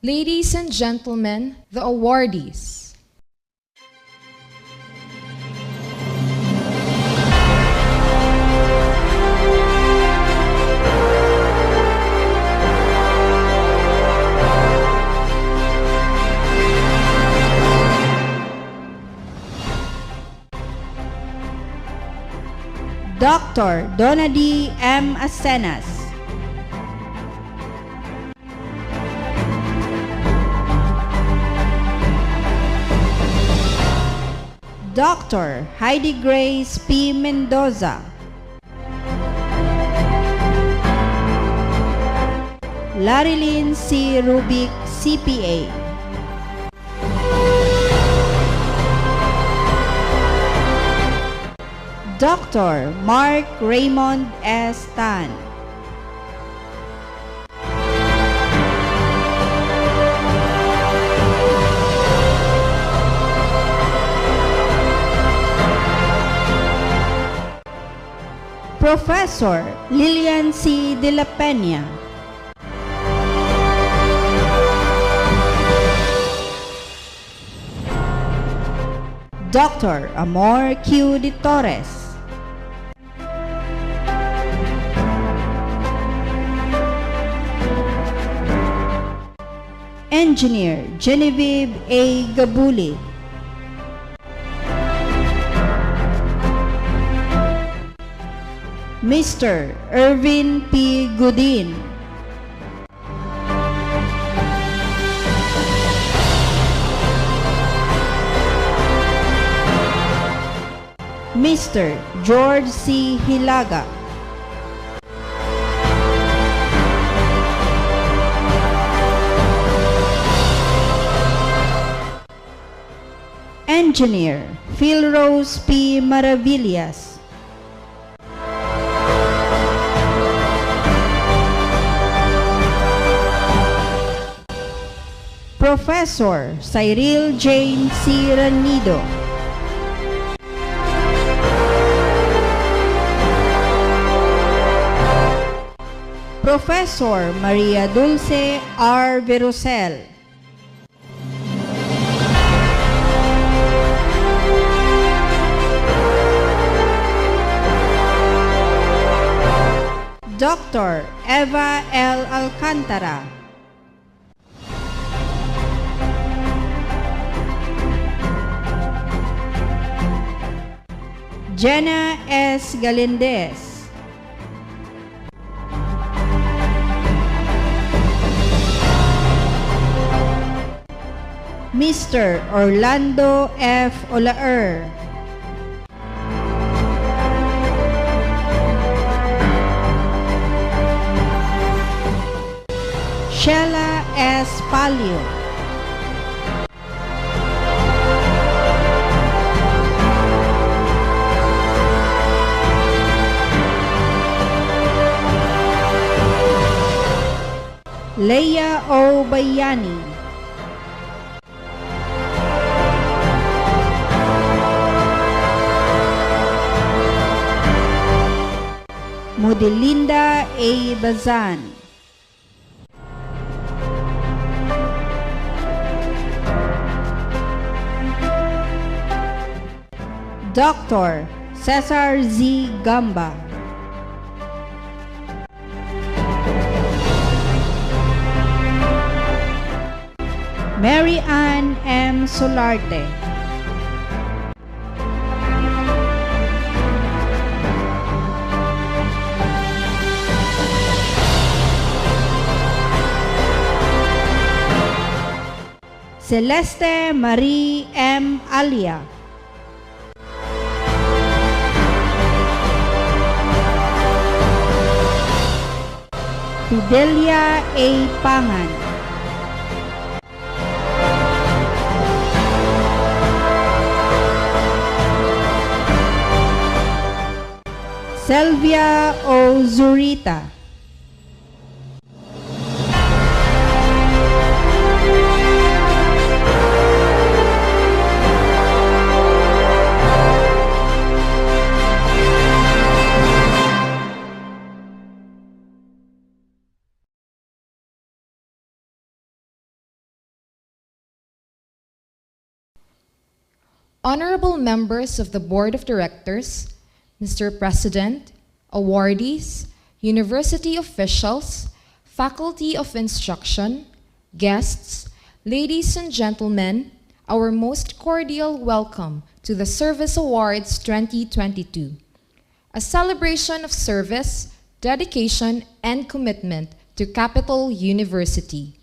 Ladies and gentlemen, the awardees. Dr. Donady M. Asenas. Dr. Heidi Grace P. Mendoza. Larilyn C. Rubik, CPA. Dr. Mark Raymond S. Tan. Professor Lilian C. De la Peña. Dr. Amor Q. de Torres. Engineer Genevieve A. Gabuli. Mr. Irvin P. Godin. Mr. George C. Hilaga. Engineer Phil Rose P. Maravillas. Professor Cyril Jane C. Ranido. Professor Maria Dulce R. Verosel. Dr. Eva L. Alcantara. Jenna S. Galindez. Mr. Orlando F. Olaer. Sheila S. Palio. Leia O. Bayani. Modelinda A. Bazan. Dr. Cesar Z. Gamba. Mary Ann M. Solarte. Celeste Marie M. Alia. Fidelia A. Pangan. Selvia O. Zurita. Honorable members of the Board of Directors, Mr. President, awardees, university officials, faculty of instruction, guests, ladies and gentlemen, our most cordial welcome to the Service Awards 2022, a celebration of service, dedication, and commitment to Capital University.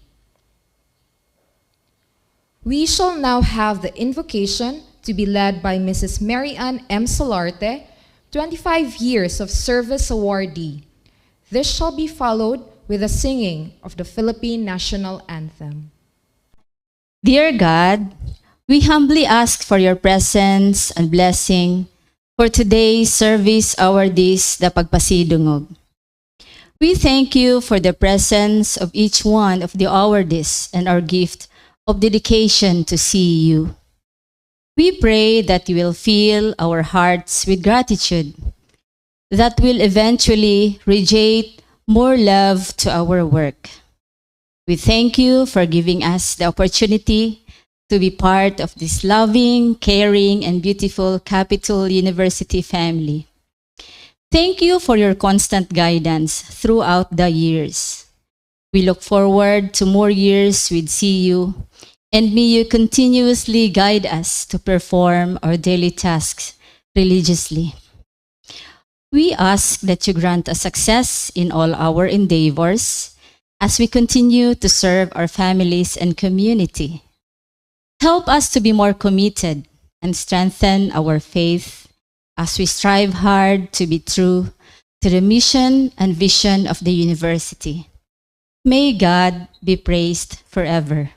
We shall now have the invocation to be led by Mrs. Mary Ann M. Solarte, 25 years of service awardee. This shall be followed with the singing of the Philippine National Anthem. Dear God, we humbly ask for your presence and blessing for today's service awardees, the Pagpasidungog. We thank you for the presence of each one of the awardees and our gift of dedication to see you. We pray that you will fill our hearts with gratitude that will eventually radiate more love to our work. We thank you for giving us the opportunity to be part of this loving, caring, and beautiful Capital University family. Thank you for your constant guidance throughout the years. We look forward to more years with CU, and may you continuously guide us to perform our daily tasks religiously. We ask that you grant us success in all our endeavors as we continue to serve our families and community. Help us to be more committed and strengthen our faith as we strive hard to be true to the mission and vision of the university. May God be praised forever.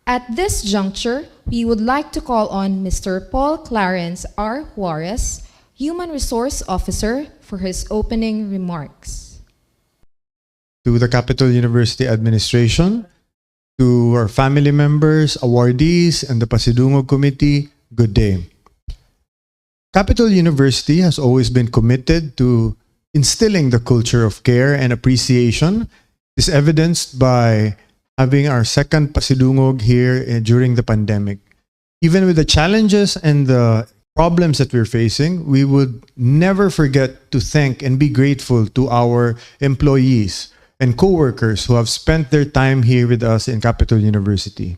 At this juncture, we would like to call on Mr. Paul Clarence R. Juarez, Human Resource Officer, for his opening remarks. To the Capital University Administration, to our family members, awardees, and the Pasidungog Committee, good day. Capital University has always been committed to instilling the culture of care and appreciation. This is evidenced by having our second Pasidungog here during the pandemic. Even with the challenges and the problems that we're facing, we would never forget to thank and be grateful to our employees and co-workers who have spent their time here with us in Capital University.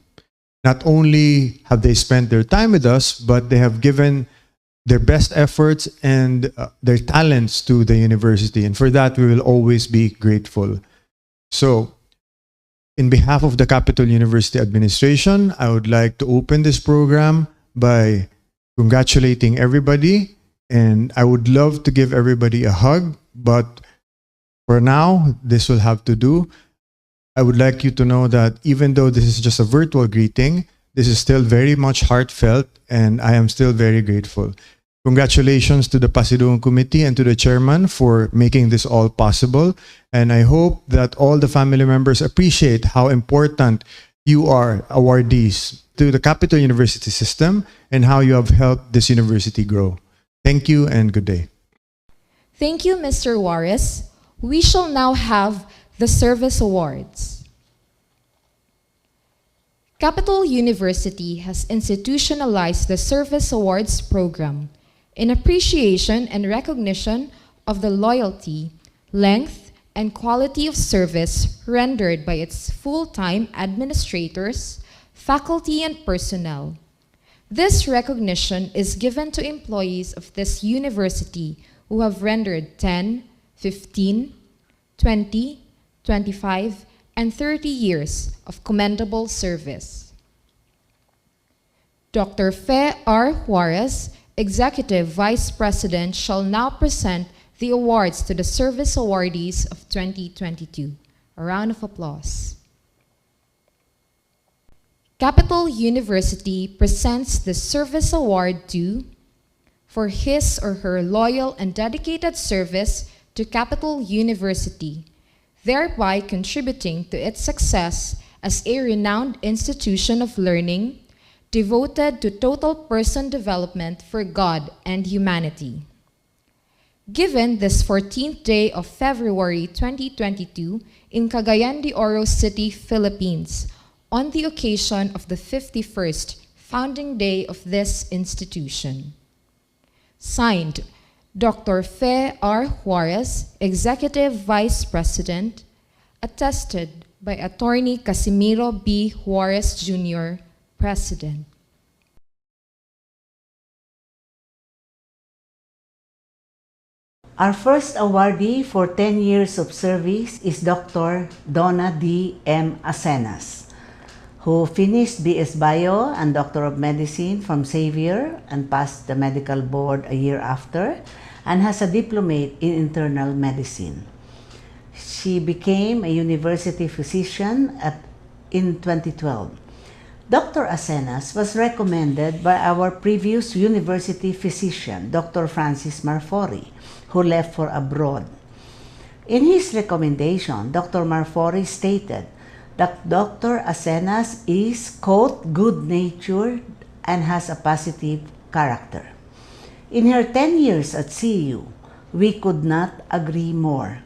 Not only have they spent their time with us, but they have given their best efforts and their talents to the university. And for that, we will always be grateful. So, in behalf of the Capital University Administration, I would like to open this program by congratulating everybody. And I would love to give everybody a hug, but for now, this will have to do. I would like you to know that even though this is just a virtual greeting, this is still very much heartfelt, and I am still very grateful. Congratulations to the Pasidungog Committee and to the Chairman for making this all possible. And I hope that all the family members appreciate how important you are, awardees, to the Capital University system and how you have helped this university grow. Thank you and good day. Thank you, Mr. Juarez. We shall now have the Service Awards. Capital University has institutionalized the Service Awards program. in appreciation and recognition of the loyalty, length, and quality of service rendered by its full-time administrators, faculty, and personnel. This recognition is given to employees of this university who have rendered 10, 15, 20, 25, and 30 years of commendable service. Dr. Fe R. Juarez, Executive Vice President, shall now present the awards to the service awardees of 2022. A round of applause. Capital University presents the Service Award to, for his or her loyal and dedicated service to Capital University, thereby contributing to its success as a renowned institution of learning, devoted to total person development for God and humanity. Given this 14th day of February 2022 in Cagayan de Oro City, Philippines, on the occasion of the 51st founding day of this institution. Signed, Dr. Fe R. Juarez, Executive Vice President, attested by Attorney Casimiro B. Juarez Jr., President. Our first awardee for 10 years of service is Dr. Donna D. M. Acenas, who finished BS Bio and Doctor of Medicine from Xavier and passed the medical board a year after, and has a diplomate in internal medicine. She became a university physician in 2012. Dr. Acenas was recommended by our previous university physician, Dr. Francis Marfori, who left for abroad. In his recommendation, Dr. Marfori stated that Dr. Acenas is, quote, good-natured and has a positive character. In her 10 years at CU, we could not agree more.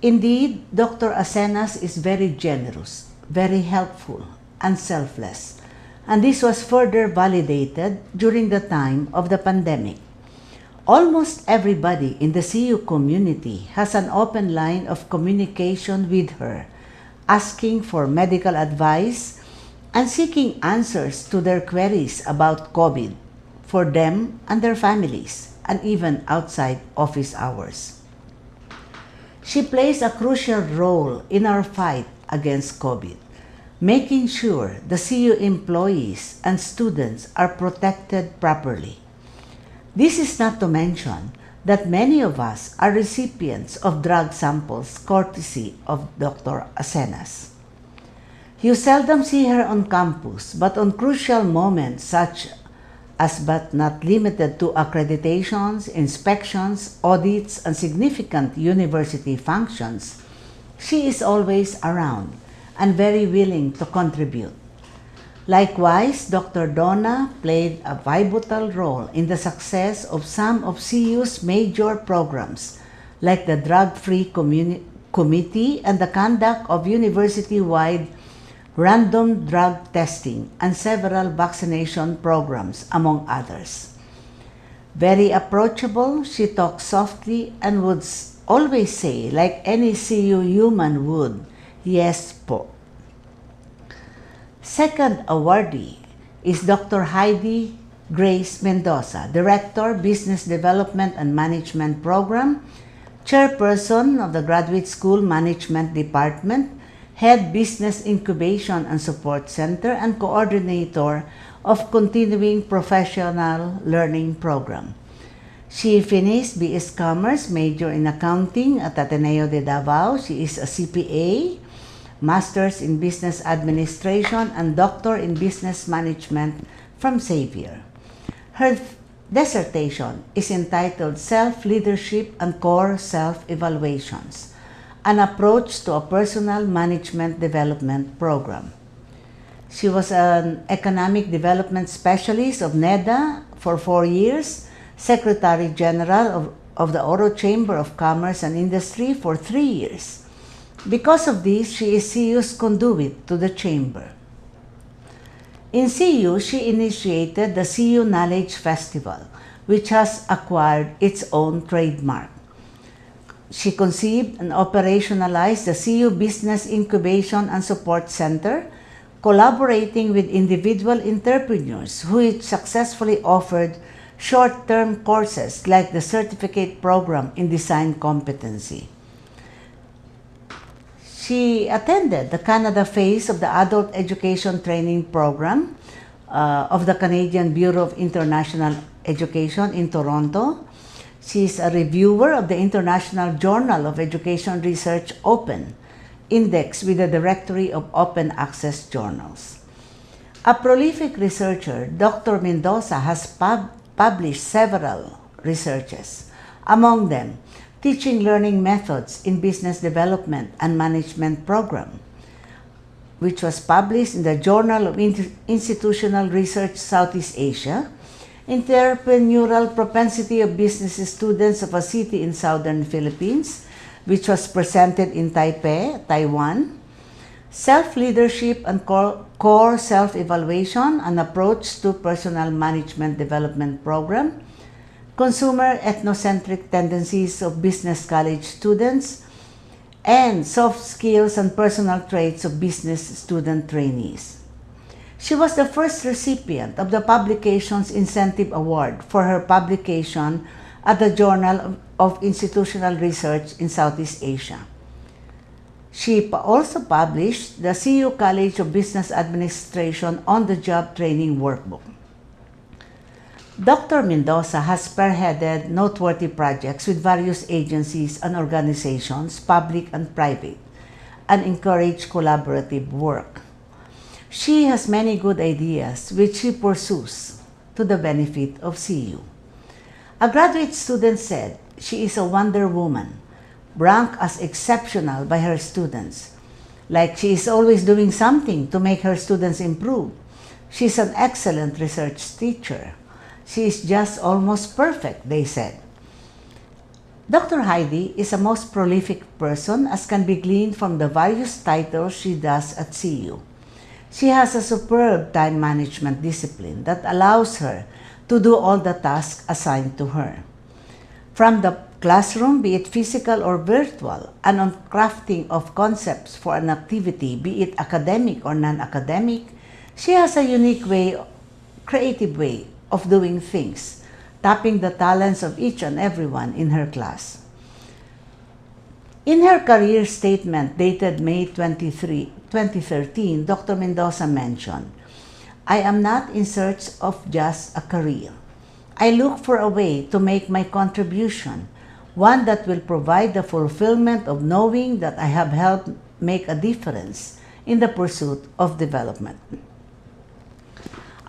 Indeed, Dr. Acenas is very generous, very helpful, and selfless, and this was further validated during the time of the pandemic. Almost everybody in the CU community has an open line of communication with her, asking for medical advice and seeking answers to their queries about COVID for them and their families, and even outside office hours. She plays a crucial role in our fight against COVID, making sure the CU employees and students are protected properly. This is not to mention that many of us are recipients of drug samples courtesy of Dr. Acenas. You seldom see her on campus, but on crucial moments such as but not limited to accreditations, inspections, audits, and significant university functions, she is always around and very willing to contribute. Likewise, Dr. Donna played a pivotal role in the success of some of CU's major programs, like the Drug-Free Committee and the conduct of university-wide random drug testing and several vaccination programs, among others. Very approachable, she talks softly and would always say, like any CU human would, "Yes po." Second awardee is Dr. Heidi Grace Mendoza, Director, Business Development and Management Program, Chairperson of the Graduate School Management Department, Head Business Incubation and Support Center, and Coordinator of Continuing Professional Learning Program. She finished BS Commerce, major in Accounting at Ateneo de Davao. She is a CPA, Master's in Business Administration, and Doctor in Business Management from Xavier. Her dissertation is entitled Self-Leadership and Core Self-Evaluations, an approach to a personal management development program. She was an economic development specialist of NEDA for 4 years, Secretary General of the Oro Chamber of Commerce and Industry for 3 years. Because of this, she is CU's conduit to the chamber. In CU, she initiated the CU Knowledge Festival, which has acquired its own trademark. She conceived and operationalized the CU Business Incubation and Support Center, collaborating with individual entrepreneurs who successfully offered short-term courses like the certificate program in design competency. She attended the Canada phase of the Adult Education Training Program of the Canadian Bureau of International Education in Toronto. She is a reviewer of the International Journal of Education Research Open, indexed with the Directory of Open Access Journals. A prolific researcher, Dr. Mendoza has published several researches, among them Teaching Learning Methods in Business Development and Management Program, which was published in the Journal of Institutional Research Southeast Asia, Entrepreneurial Propensity of Business Students of a City in Southern Philippines, which was presented in Taipei, Taiwan, Self-Leadership and Core Self-Evaluation, an Approach to Personal Management Development Program, Consumer Ethnocentric Tendencies of Business College Students, and Soft Skills and Personal Traits of Business Student Trainees. She was the first recipient of the Publications Incentive Award for her publication at the Journal of Institutional Research in Southeast Asia. She also published the CU College of Business Administration on-the-job training workbook. Dr. Mendoza has spearheaded noteworthy projects with various agencies and organizations, public and private, and encouraged collaborative work. She has many good ideas which she pursues to the benefit of CU. A graduate student said she is a wonder woman, ranked as exceptional by her students. Like she is always doing something to make her students improve. She is an excellent research teacher. She is just almost perfect, they said. Dr. Heidi is a most prolific person, as can be gleaned from the various titles she does at CU. She has a superb time management discipline that allows her to do all the tasks assigned to her. From the classroom, be it physical or virtual, and on crafting of concepts for an activity, be it academic or non-academic, she has a unique creative way of doing things, tapping the talents of each and everyone in her class. In her career statement dated May 23, 2013, Dr. Mendoza mentioned, "I am not in search of just a career. I look for a way to make my contribution, one that will provide the fulfillment of knowing that I have helped make a difference in the pursuit of development."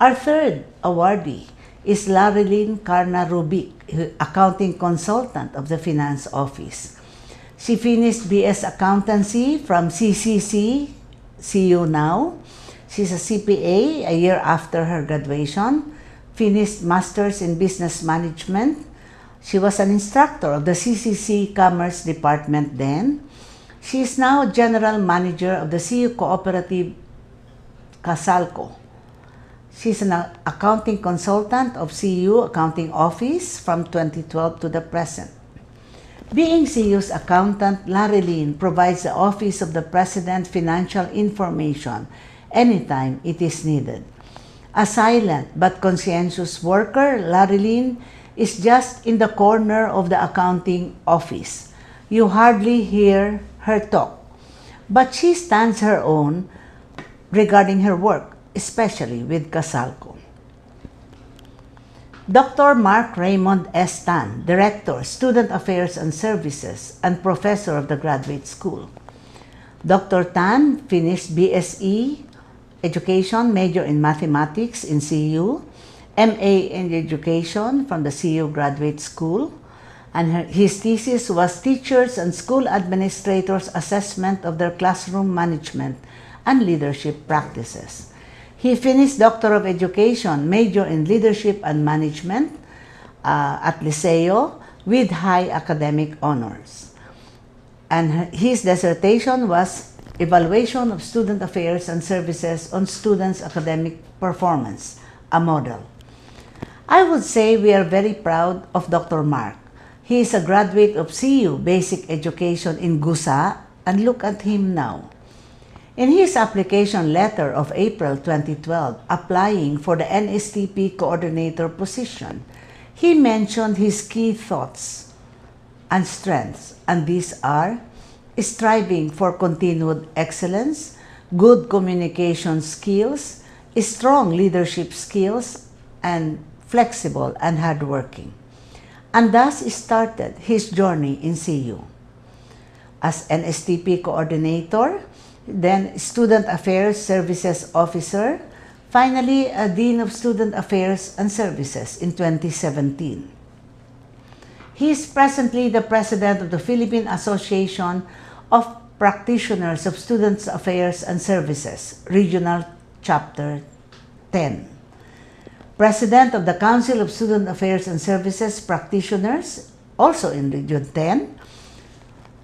Our third awardee is Larilyn Carna Rubik, accounting consultant of the Finance Office. She finished BS Accountancy from CCC, CU Now. She's a CPA a year after her graduation, finished Masters in Business Management. She was an instructor of the CCC Commerce Department then. She is now General Manager of the CU Cooperative Casalco. She's an accounting consultant of CU Accounting Office from 2012 to the present. Being CU's accountant, Larilyn provides the Office of the President financial information anytime it is needed. A silent but conscientious worker, Larilyn is just in the corner of the accounting office. You hardly hear her talk, but she stands her own regarding her work, especially with Casalco. Dr. Mark Raymond S. Tan, Director, Student Affairs and Services, and Professor of the Graduate School. Dr. Tan finished BSE Education, major in Mathematics in CU, MA in Education from the CU Graduate School, and his thesis was Teachers and School Administrators' Assessment of their Classroom Management and Leadership Practices. He finished Doctor of Education, major in Leadership and Management at Liceo with high academic honors. And his dissertation was Evaluation of Student Affairs and Services on Students' Academic Performance, a Model. I would say we are very proud of Dr. Mark. He is a graduate of CU Basic Education in Gusa, and look at him now. In his application letter of April 2012, applying for the NSTP coordinator position, he mentioned his key thoughts and strengths, and these are striving for continued excellence, good communication skills, strong leadership skills, and flexible and hardworking. And thus started his journey in CU. As NSTP coordinator, then Student Affairs Services Officer, finally a Dean of Student Affairs and Services in 2017. He is presently the President of the Philippine Association of Practitioners of Student Affairs and Services, Regional Chapter 10. President of the Council of Student Affairs and Services Practitioners, also in Region 10.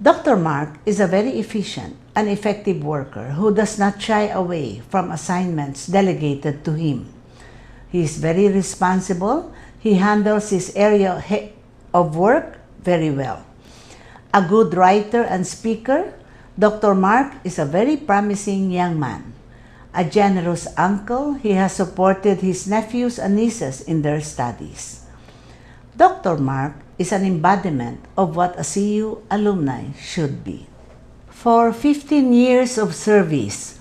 Dr. Mark is a very efficient and effective worker who does not shy away from assignments delegated to him. He is very responsible. He handles his area of work very well. A good writer and speaker, Dr. Mark is a very promising young man. A generous uncle, he has supported his nephews and nieces in their studies. Dr. Mark is an embodiment of what a CU alumni should be. For 15 years of service,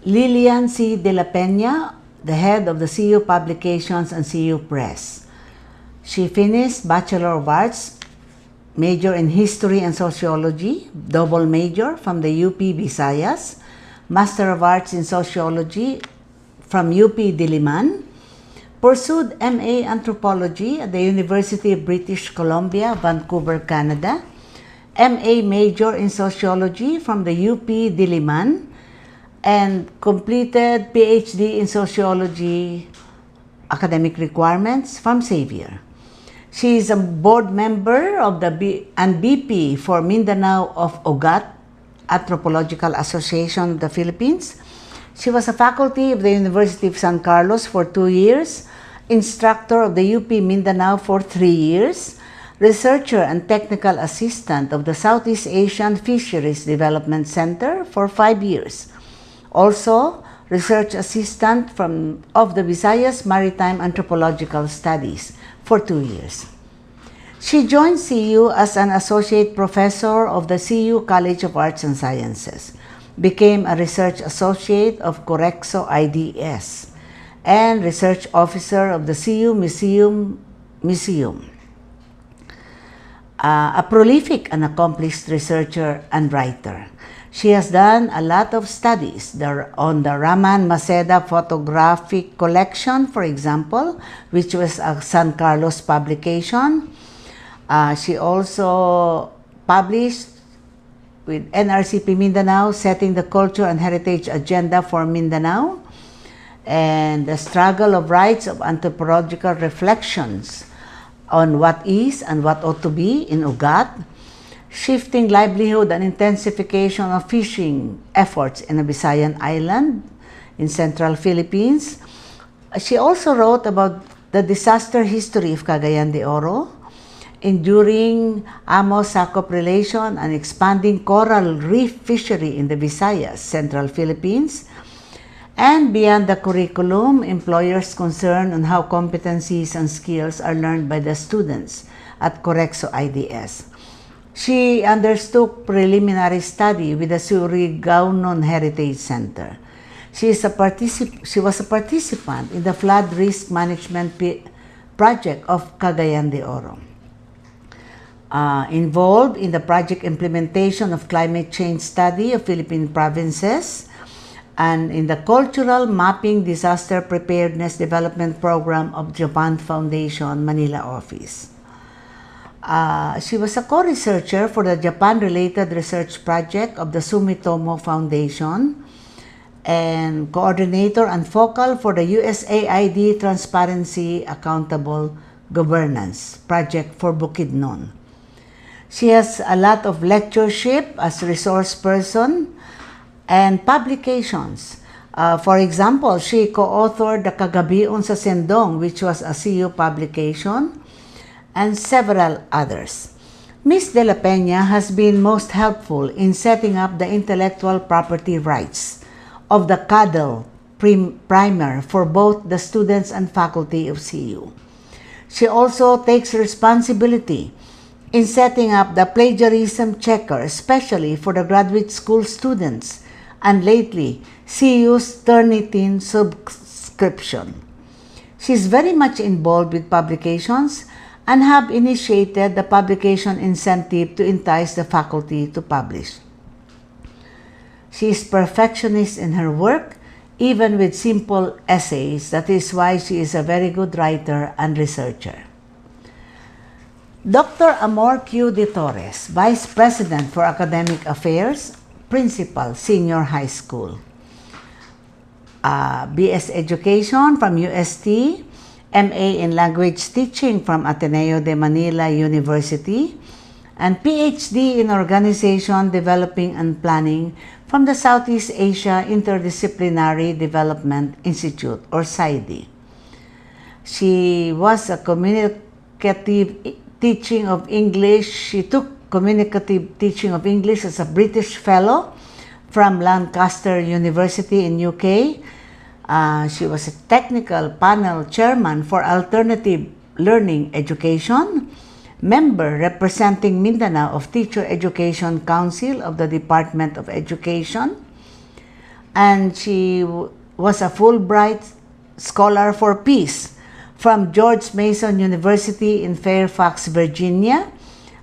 Lilian C. de la Peña, the head of the CU Publications and CU Press. She finished Bachelor of Arts, major in History and Sociology, double major from the UP Visayas, Master of Arts in Sociology from UP Diliman, pursued MA Anthropology at the University of British Columbia, Vancouver, Canada, MA major in Sociology from the UP Diliman, and completed PhD in Sociology academic requirements from Xavier. She is a board member of the BP for Mindanao of OGAT, Anthropological Association of the Philippines. She was a faculty of the University of San Carlos for 2 years, instructor of the UP Mindanao for 3 years, researcher and technical assistant of the Southeast Asian Fisheries Development Center for 5 years. Also, research assistant of the Visayas Maritime Anthropological Studies for 2 years. She joined CU as an associate professor of the CU College of Arts and Sciences, became a research associate of Corexo IDS, and research officer of the CU Museum. A prolific and accomplished researcher and writer. She has done a lot of studies on the Raman Maceda photographic collection, for example, which was a San Carlos publication. She also published with NRCP Mindanao, Setting the Culture and Heritage Agenda for Mindanao, and The Struggle of Rights of Anthropological Reflections on What Is and What Ought to Be in Ugat, Shifting Livelihood and Intensification of Fishing Efforts in a Visayan Island in Central Philippines. She also wrote about the disaster history of Cagayan de Oro, enduring Amo-Sakop relation and expanding coral reef fishery in the Visayas, Central Philippines, and beyond the curriculum, employers' concern on how competencies and skills are learned by the students at Corexo IDS. She undertook preliminary study with the Surigao Heritage Center. She was a participant in the flood risk management project of Cagayan de Oro. Involved in the project implementation of climate change study of Philippine provinces, and in the Cultural Mapping Disaster Preparedness Development Program of Japan Foundation, Manila office. She was a co-researcher for the Japan-related research project of the Sumitomo Foundation and coordinator and focal for the USAID Transparency Accountable Governance project for Bukidnon. She has a lot of lectureship as resource person and publications For example, she co-authored the Kagabion sa Sendong, which was a CU publication, and several others. Ms. De La Peña has been most helpful in setting up the intellectual property rights of the CADL primer for both the students and faculty of CU. She also takes responsibility in setting up the plagiarism checker, especially for the graduate school students, and lately, CU's Turnitin subscription. She is very much involved with publications and have initiated the publication incentive to entice the faculty to publish. She is perfectionist in her work, even with simple essays. That is why she is a very good writer and researcher. Dr. Amor Q. De Torres, Vice President for Academic Affairs, Principal, Senior High School. BS Education from UST, MA in Language Teaching from Ateneo de Manila University, and PhD in Organization, Developing and Planning from the Southeast Asia Interdisciplinary Development Institute, or SAIDI. She was a communicative teaching of English. She took communicative teaching of English as a British Fellow from Lancaster University in UK. She was a technical panel chairman for alternative learning education, member representing Mindanao of Teacher Education Council of the Department of Education, and she was a Fulbright Scholar for Peace from George Mason University in Fairfax, Virginia,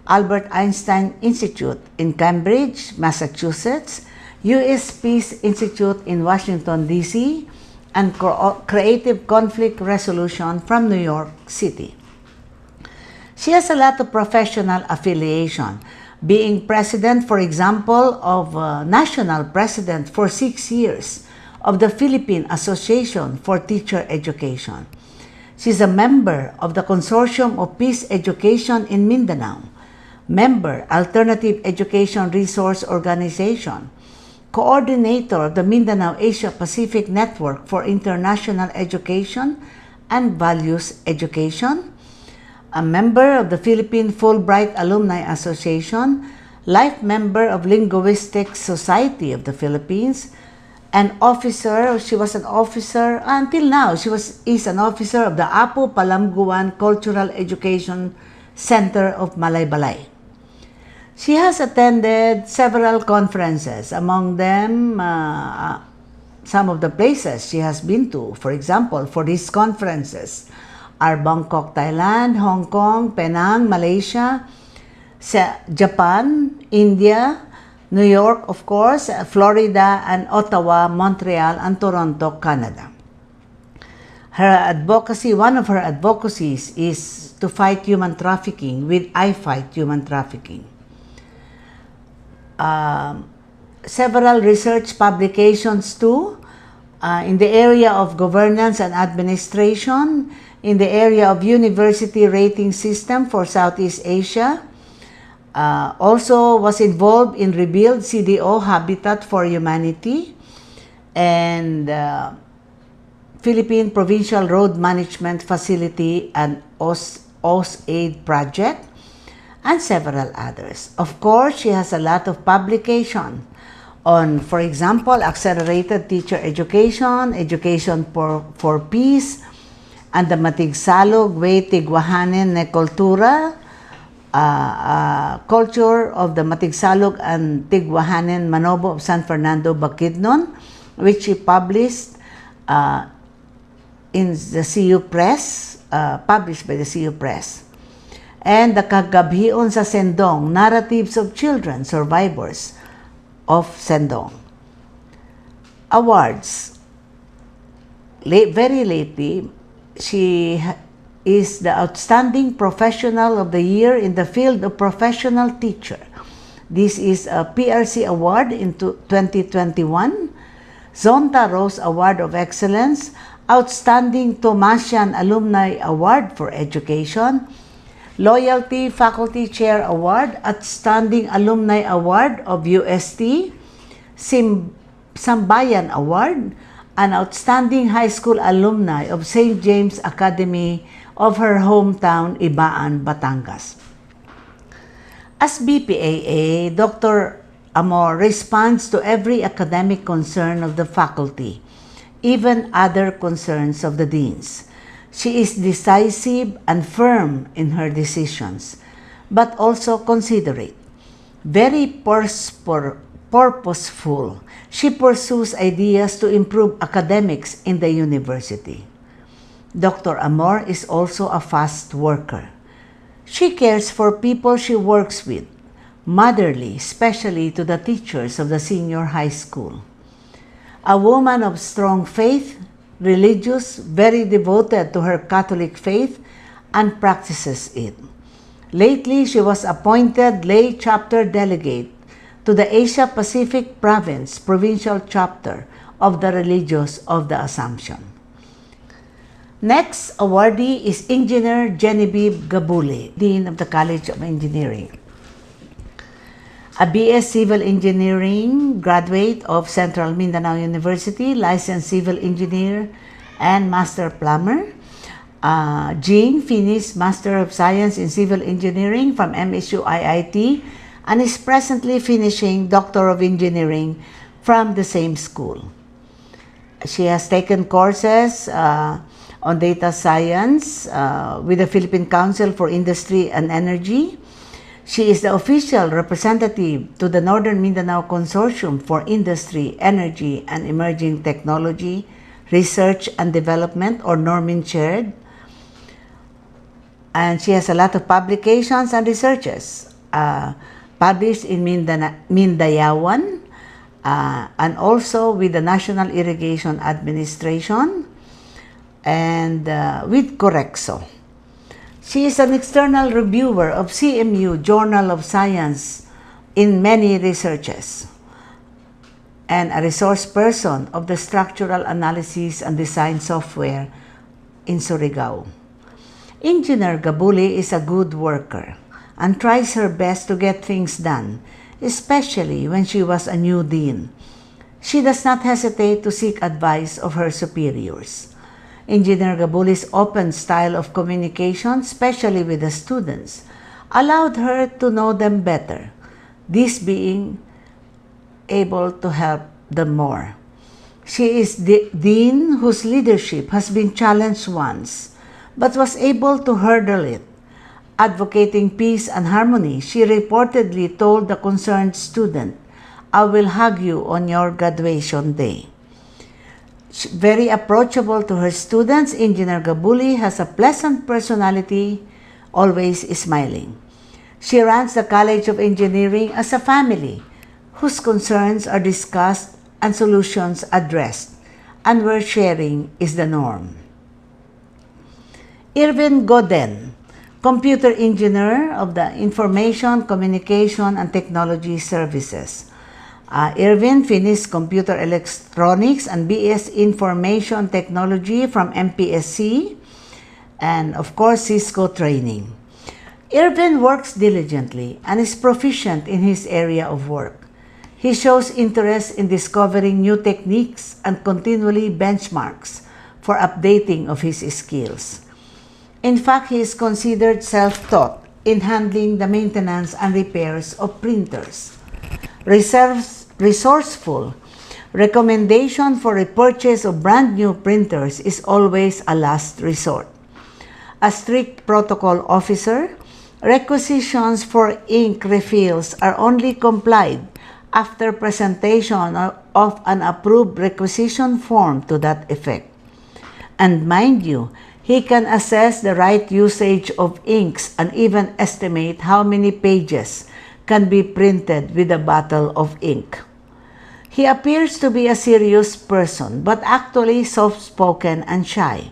Albert Einstein Institute in Cambridge, Massachusetts, U.S. Peace Institute in Washington, D.C., and Creative Conflict Resolution from New York City. She has a lot of professional affiliation, being president, for example, of national president for 6 years of the Philippine Association for Teacher Education. She is a member of the Consortium of Peace Education in Mindanao, member, Alternative Education Resource Organization, coordinator of the Mindanao Asia Pacific Network for International Education and Values Education, a member of the Philippine Fulbright Alumni Association, life member of Linguistic Society of the Philippines, an officer. She was an officer until now. Is an officer of the Apo Palamguan Cultural Education Center of Malaybalay. She has attended several conferences, among them some of the places she has been to. For example, for these conferences are Bangkok, Thailand, Hong Kong, Penang, Malaysia, Japan, India, New York, of course, Florida, and Ottawa, Montreal, and Toronto, Canada. Her advocacy, one of her advocacies is to fight human trafficking with I Fight Human Trafficking. Several research publications too, in the area of governance and administration, in the area of university rating system for Southeast Asia. Also was involved in Rebuild CDO Habitat for Humanity and Philippine Provincial Road Management Facility and OSAID project, and several others. Of course, she has a lot of publication on, for example, accelerated teacher education, education for peace, and the Matigsalog Way Tigwahanen ne Kultura, culture of the Matigsalog and Tigwahanen Manobo of San Fernando, Bukidnon, which she published in the CU Press, published by the CU Press. And the Kagabhion sa Sendong, Narratives of Children Survivors of Sendong. Awards. Very lately, she is the Outstanding Professional of the Year in the field of Professional Teacher. This is a PRC Award in 2021, Zonta Rose Award of Excellence, Outstanding Thomasian Alumni Award for Education, Loyalty Faculty Chair Award, Outstanding Alumni Award of UST, Sambayan Award, an outstanding high school alumni of St. James Academy of her hometown, Ibaan, Batangas. As BPAA, Dr. Amor responds to every academic concern of the faculty, even other concerns of the deans. She is decisive and firm in her decisions, but also considerate. Very purposeful, she pursues ideas to improve academics in the university. Dr. Amor is also a fast worker. She cares for people she works with, motherly, especially to the teachers of the senior high school. A woman of strong faith, religious, very devoted to her Catholic faith, and practices it. Lately, she was appointed lay chapter delegate to the Asia Pacific Province Provincial Chapter of the Religious of the Assumption. Next awardee is Engineer Genevieve Gabuli, Dean of the College of Engineering. A BS Civil Engineering graduate of Central Mindanao University, licensed civil engineer and master plumber. Jean finished Master of Science in Civil Engineering from MSU IIT and is presently finishing Doctor of Engineering from the same school. She has taken courses on data science with the Philippine Council for Industry and Energy. She is the official representative to the Northern Mindanao Consortium for Industry, Energy, and Emerging Technology, Research and Development, or Normin Chaired. And she has a lot of publications and researches published in Mindayawan and also with the National Irrigation Administration and with Corexo. She is an external reviewer of CMU Journal of Science in many researches and a resource person of the Structural Analysis and Design Software in Surigao. Engineer Gabuli is a good worker and tries her best to get things done, especially when she was a new dean. She does not hesitate to seek advice of her superiors. Engineer Gabuli's open style of communication, especially with the students, allowed her to know them better, this being able to help them more. She is the dean whose leadership has been challenged once, but was able to hurdle it. Advocating peace and harmony, she reportedly told the concerned student, "I will hug you on your graduation day." Very approachable to her students, Engineer Gabuli has a pleasant personality, always smiling. She runs the College of Engineering as a family, whose concerns are discussed and solutions addressed, and where sharing is the norm. Irvin Goden, computer engineer of the Information, Communication, and Technology Services. Irvin finished Computer Electronics and BS Information Technology from MPSC and, of course, Cisco training. Irvin works diligently and is proficient in his area of work. He shows interest in discovering new techniques and continually benchmarks for updating of his skills. In fact, he is considered self-taught in handling the maintenance and repairs of printers. Resourceful. Recommendation for repurchase of brand new printers is always a last resort. A strict protocol officer, requisitions for ink refills are only complied after presentation of an approved requisition form to that effect. And mind you, he can assess the right usage of inks and even estimate how many pages can be printed with a bottle of ink. He appears to be a serious person, but actually soft-spoken and shy.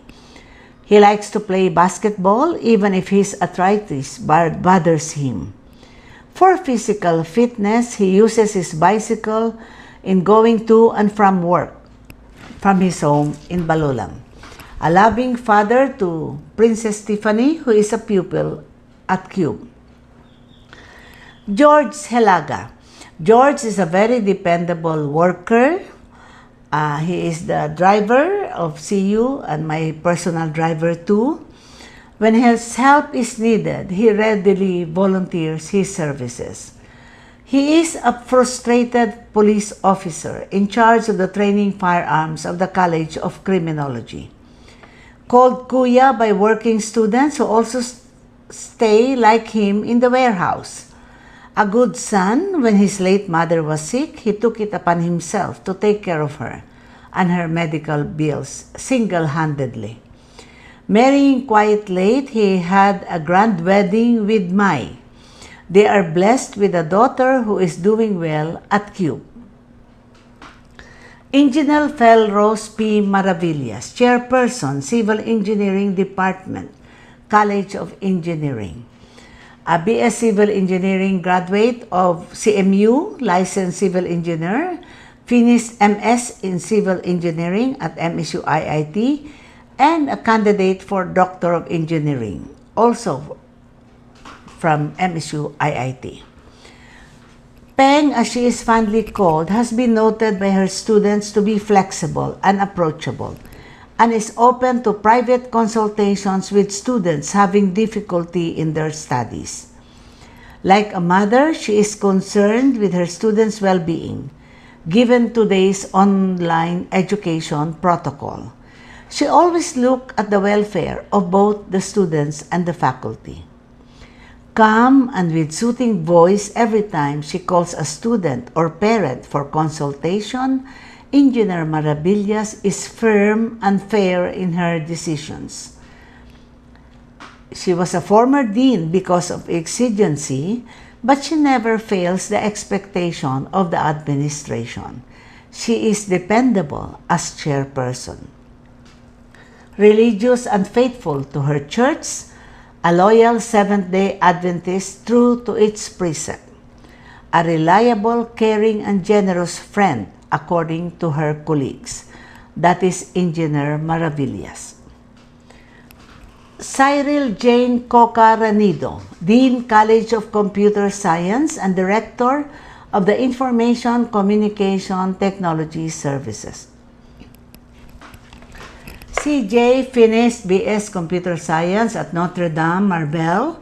He likes to play basketball even if his arthritis bothers him. For physical fitness, he uses his bicycle in going to and from work from his home in Balulang. A loving father to Princess Tiffany, who is a pupil at CUBE. George Helaga. George is a very dependable worker He is the driver of CU and my personal driver too. When his help is needed, he readily volunteers his services. He is a frustrated police officer in charge of the training firearms of the College of Criminology. Called Kuya by working students who also stay like him in the warehouse. A good son, when his late mother was sick, he took it upon himself to take care of her and her medical bills single-handedly. Marrying quite late, he had a grand wedding with Mai. They are blessed with a daughter who is doing well at CUBE. Engineer Felrose P. Maravillas, Chairperson, Civil Engineering Department, College of Engineering. A BS Civil Engineering graduate of CMU, licensed civil engineer, finished MS in Civil Engineering at MSU IIT, and a candidate for Doctor of Engineering, also from MSU IIT. Peng, as she is fondly called, has been noted by her students to be flexible and approachable, and is open to private consultations with students having difficulty in their studies. Like a mother, she is concerned with her students' well-being, given today's online education protocol. She always looks at the welfare of both the students and the faculty. Calm and with soothing voice every time she calls a student or parent for consultation, Engineer Maravillas is firm and fair in her decisions. She was a former dean because of exigency, but she never fails the expectation of the administration. She is dependable as chairperson. Religious and faithful to her church, a loyal Seventh-day Adventist true to its precept, a reliable, caring, and generous friend according to her colleagues. That is Engineer Maravillas. Cyril Jane Coca Ranido, Dean, College of Computer Science and Director of the Information Communication Technology Services. CJ finished BS Computer Science at Notre Dame Marvel,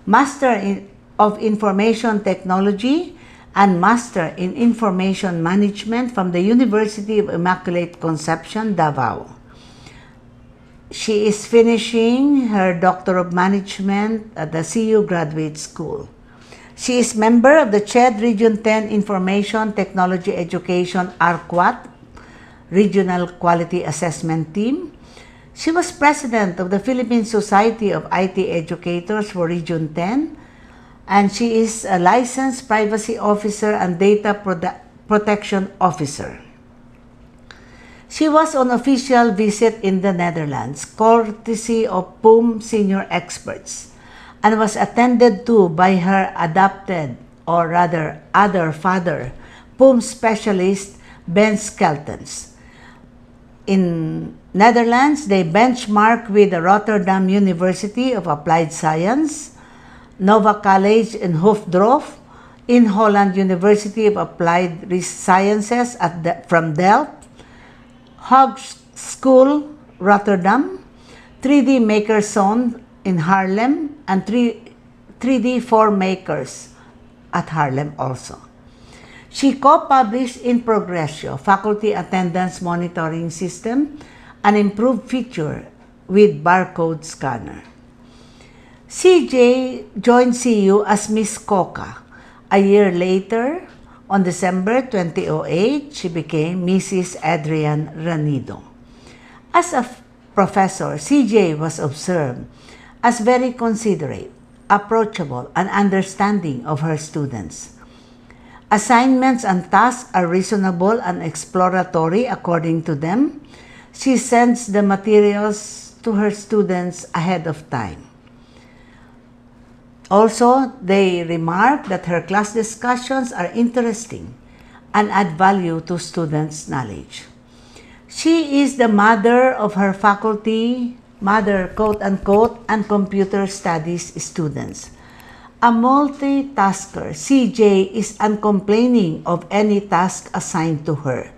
Master of Information Technology, and Master in Information Management from the University of Immaculate Conception, Davao. She is finishing her Doctor of Management at the CU Graduate School. She is member of the CHED Region 10 Information Technology Education ARQUAT Regional Quality Assessment Team. She was president of the Philippine Society of IT Educators for Region 10, and she is a licensed privacy officer and data protection officer. She was on official visit in the Netherlands, courtesy of PUM senior experts, and was attended to by her adopted, or rather other father, PUM specialist Ben Skeltens. In Netherlands, they benchmark with the Rotterdam University of Applied Science, Nova College in Hoofddorp, in Holland University of Applied Sciences from Delft, Hogeschool Rotterdam, 3D Maker Zone in Haarlem, and 3D 4 Makers at Haarlem also. She co-published in Progressio, Faculty Attendance Monitoring System, an improved feature with barcode scanner. CJ joined CU as Miss Coca. A year later, on December 2008, she became Mrs. Adrian Ranido. As a professor, CJ was observed as very considerate, approachable, and understanding of her students. Assignments and tasks are reasonable and exploratory according to them. She sends the materials to her students ahead of time. Also, they remark that her class discussions are interesting and add value to students' knowledge. She is the mother of her faculty, mother, quote-unquote, and computer studies students. A multitasker, CJ is uncomplaining of any task assigned to her.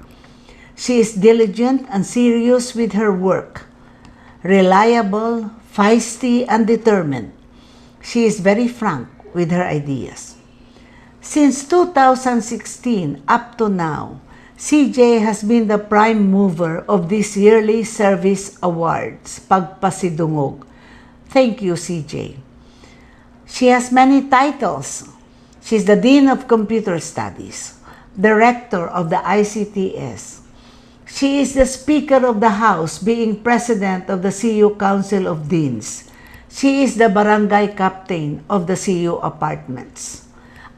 She is diligent and serious with her work, reliable, feisty, and determined. She is very frank with her ideas. Since 2016 up to now, CJ has been the prime mover of these yearly service awards, Pagpasidungog. Thank you, CJ. She has many titles. She's the Dean of Computer Studies, Director of the ICTS. She is the Speaker of the House, being President of the CU Council of Deans. She is the Barangay Captain of the CU Apartments.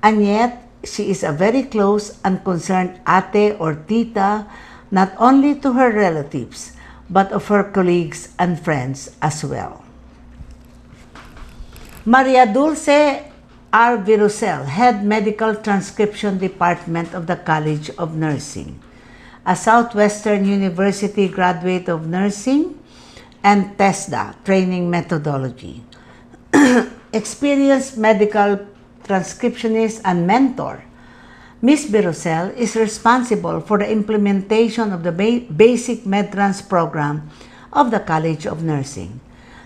And yet, she is a very close and concerned ate or tita, not only to her relatives, but of her colleagues and friends as well. Maria Dulce R. Virusel, Head Medical Transcription Department of the College of Nursing, a Southwestern University graduate of nursing and TESDA, training methodology. Experienced medical transcriptionist and mentor, Ms. Virusel is responsible for the implementation of the basic MedTrans program of the College of Nursing.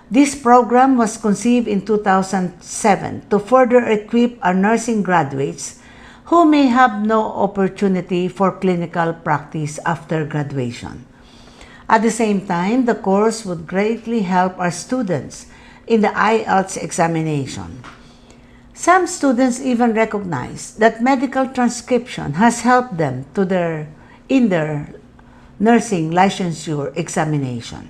This program was conceived in 2007 to further equip our nursing graduates who may have no opportunity for clinical practice after graduation. At the same time, the course would greatly help our students in the IELTS examination. Some students even recognize that medical transcription has helped them in their nursing licensure examination.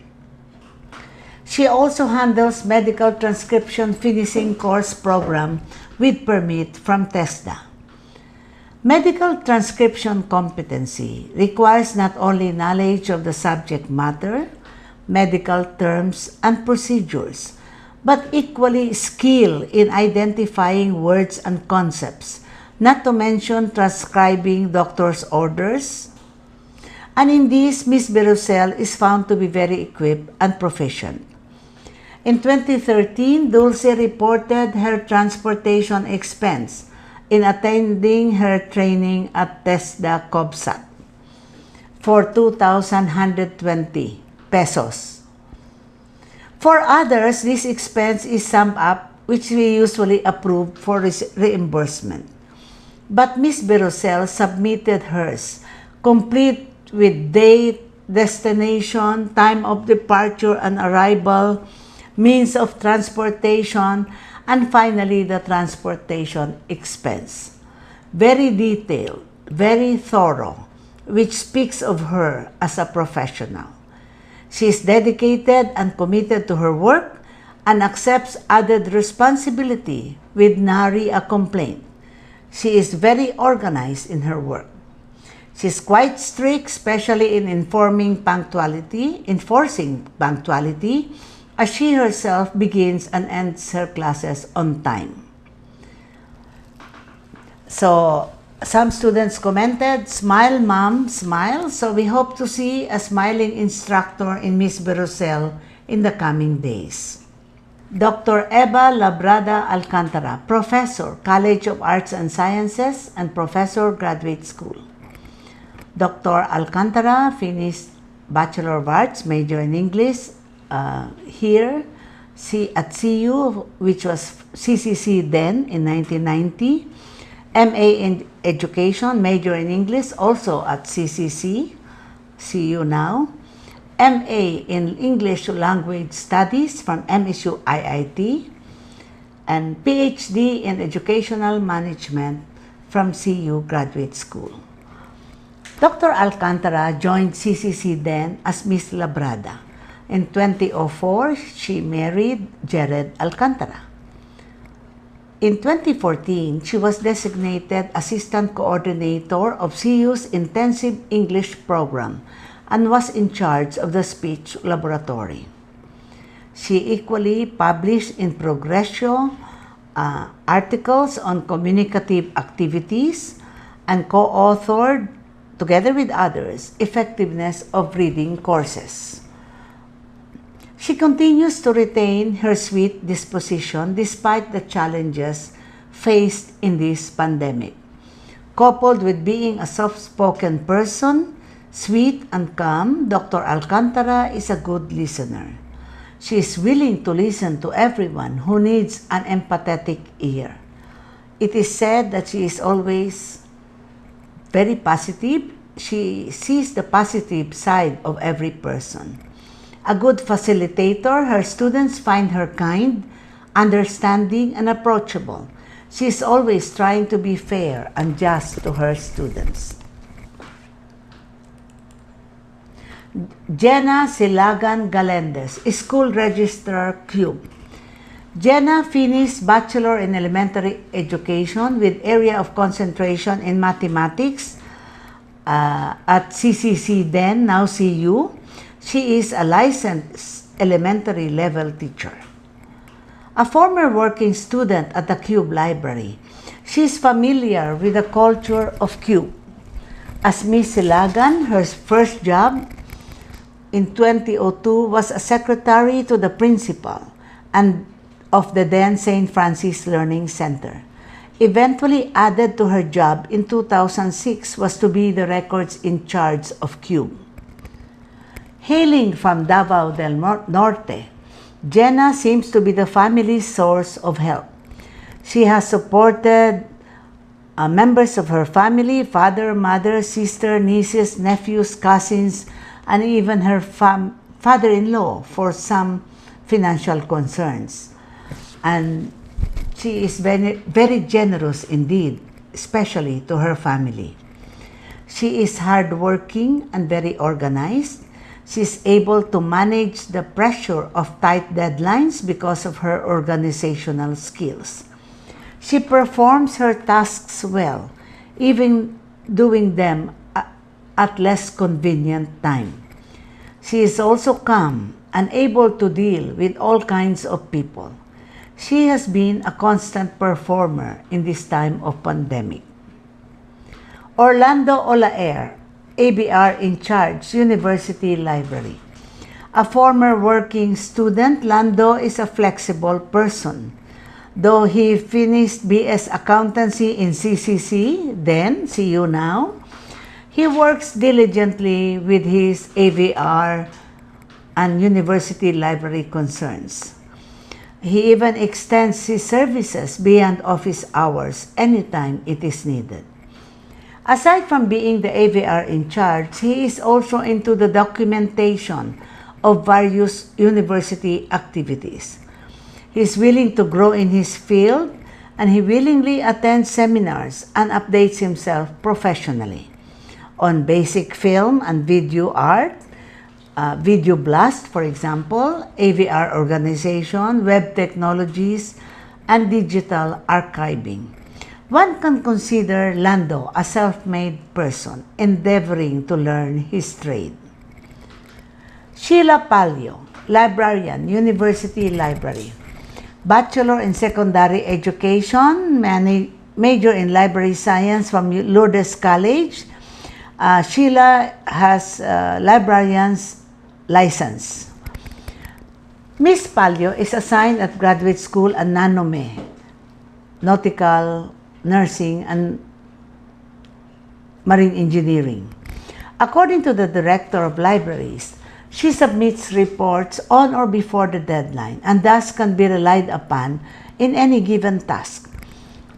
She also handles medical transcription finishing course program with permit from TESDA. Medical transcription competency requires not only knowledge of the subject matter, medical terms, and procedures, but equally skill in identifying words and concepts, not to mention transcribing doctor's orders. And in this, Ms. Virusel is found to be very equipped and proficient. In 2013, Dulce reported her transportation expense in attending her training at TESDA COBSAT for 2,120 pesos. For others, this expense is summed up, which we usually approve for reimbursement. But Ms. Virusel submitted hers, complete with date, destination, time of departure and arrival, means of transportation, and finally the transportation expense. Very detailed, very thorough, which speaks of her as a professional. She is dedicated and committed to her work and accepts added responsibility with nary a complaint. She is very organized in her work. She is quite strict, especially in enforcing punctuality, as she herself begins and ends her classes on time. So, some students commented, "Smile, mom, smile." So we hope to see a smiling instructor in Ms. Virusel in the coming days. Dr. Eva Labrada Alcantara, Professor, College of Arts and Sciences and Professor, Graduate School. Dr. Alcantara finished Bachelor of Arts, major in English, here at CU, which was CCC then in 1990. MA in Education, major in English, also at CCC, CU now. MA in English Language Studies from MSU IIT. And PhD in Educational Management from CU Graduate School. Dr. Alcantara joined CCC then as Ms. Labrada. In 2004, she married Jared Alcantara. In 2014, she was designated Assistant Coordinator of CU's Intensive English Program and was in charge of the speech laboratory. She equally published in Progressio articles on communicative activities and co-authored, together with others, Effectiveness of Reading courses. She continues to retain her sweet disposition despite the challenges faced in this pandemic. Coupled with being a soft-spoken person, Sweet and calm, Dr. Alcantara is a good listener. She is willing to listen to everyone who needs an empathetic ear. It is said that she is always very positive. She sees the positive side of every person. A good facilitator, her students find her kind, understanding, and approachable. She is always trying to be fair and just to her students. Jenna Silagan Galendez, School Registrar Cube. Jenna finished Bachelor in Elementary Education with area of concentration in mathematics at CCC then, now CU. She is a licensed elementary level teacher. A former working student at the Cube Library, she is familiar with the culture of Cube. As Miss Silagan, her first job in 2002 was a secretary to the principal and of the then St. Francis Learning Center. Eventually added to her job in 2006 was to be the records in charge of Cube. Hailing from Davao del Norte, Jenna seems to be the family's source of help. She has supported members of her family, father, mother, sister, nieces, nephews, cousins, and even her father-in-law for some financial concerns. And she is very, very generous indeed, especially to her family. She is hardworking and very organized. She is able to manage the pressure of tight deadlines because of her organizational skills. She performs her tasks well, even doing them at less convenient time. She is also calm and able to deal with all kinds of people. She has been a constant performer in this time of pandemic. Orlando Olaer, ABR in charge, University Library. A former working student, Lando is a flexible person. Though he finished BS Accountancy in CCC, then CU now, he works diligently with his AVR and university library concerns. He even extends his services beyond office hours anytime it is needed. Aside from being the AVR in charge, he is also into the documentation of various university activities. He is willing to grow in his field, and he willingly attends seminars and updates himself professionally on basic film and video art, Video Blast, for example, AVR organization, web technologies, and digital archiving. One can consider Lando a self-made person endeavoring to learn his trade. Sheila Palio, librarian, University Library. Bachelor in Secondary Education, major in Library Science from Lourdes College. Sheila has librarian's license. Miss Palio is assigned at graduate school at Nanome, nautical, nursing, and marine engineering. According to the director of libraries, she submits reports on or before the deadline and thus can be relied upon in any given task,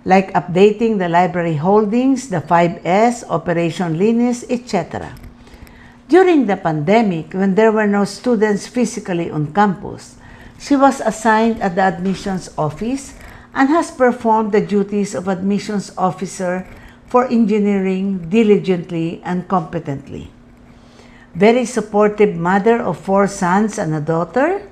like updating the library holdings, the 5S, Operation Linis, etc. During the pandemic, when there were no students physically on campus, she was assigned at the admissions office and has performed the duties of admissions officer for engineering diligently and competently. Very supportive mother of 4 sons and a daughter,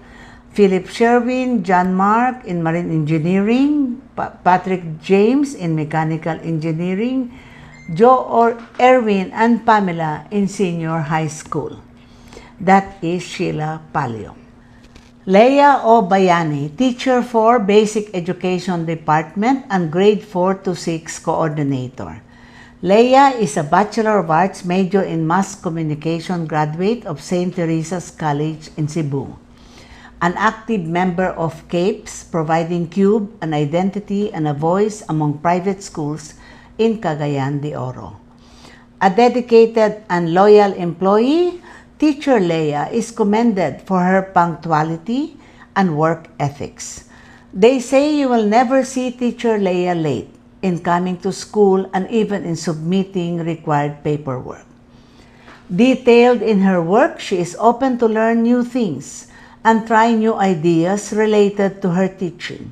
Philip Sherwin, John Mark in marine engineering, Patrick James in mechanical engineering, Joe or Erwin and Pamela in senior high school. That is Sheila Palio. Leia O. Bayani, teacher for Basic Education Department and grade 4 to 6 coordinator. Leia is a Bachelor of Arts major in Mass Communication graduate of St. Teresa's College in Cebu. An active member of CAPES, providing CUBE an identity and a voice among private schools in Cagayan de Oro. A dedicated and loyal employee, Teacher Leia is commended for her punctuality and work ethics. They say you will never see Teacher Leia late in coming to school and even in submitting required paperwork. Detailed in her work, she is open to learn new things and try new ideas related to her teaching.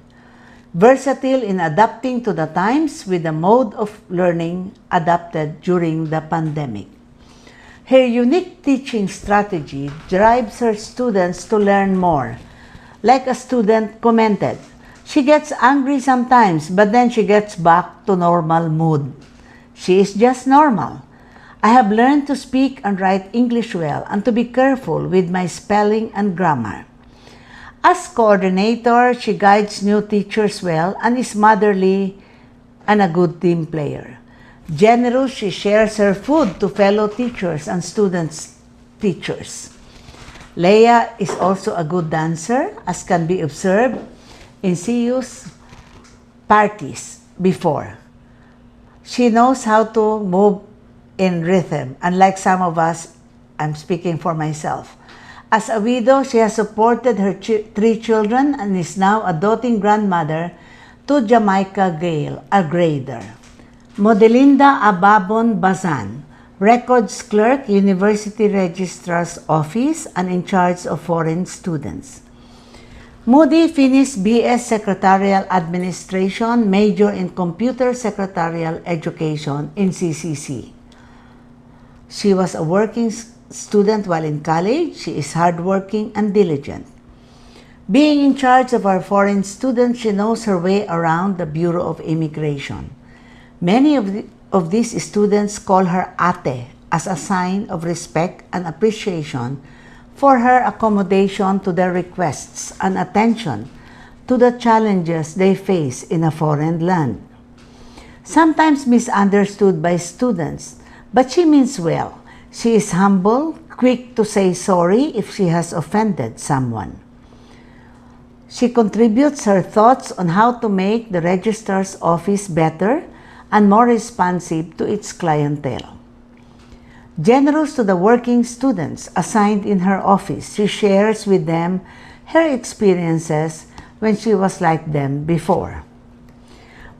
Versatile in adapting to the times with the mode of learning adapted during the pandemic. Her unique teaching strategy drives her students to learn more. Like a student commented, she gets angry sometimes, but then she gets back to normal mood. She is just normal. I have learned to speak and write English well and to be careful with my spelling and grammar. As coordinator, she guides new teachers well and is motherly and a good team player. Generous, she shares her food to fellow teachers and students' teachers. Leia is also a good dancer, as can be observed in CU's parties before. She knows how to move in rhythm, unlike some of us. I'm speaking for myself. As a widow, she has supported her 3 children and is now a doting grandmother to Jamaica Gale, a grader. Modelinda Ababon Bazan, Records Clerk, University Registrar's Office, and in charge of foreign students. Moody finished BS Secretarial Administration, major in Computer Secretarial Education in CCC. She was a working student while in college. She is hardworking and diligent. Being in charge of our foreign students, she knows her way around the Bureau of Immigration. Many of these students call her ate as a sign of respect and appreciation for her accommodation to their requests and attention to the challenges they face in a foreign land. Sometimes misunderstood by students, but she means well. She is humble, quick to say sorry if she has offended someone. She contributes her thoughts on how to make the registrar's office better and more responsive to its clientele. Generous to the working students assigned in her office, she shares with them her experiences when she was like them before.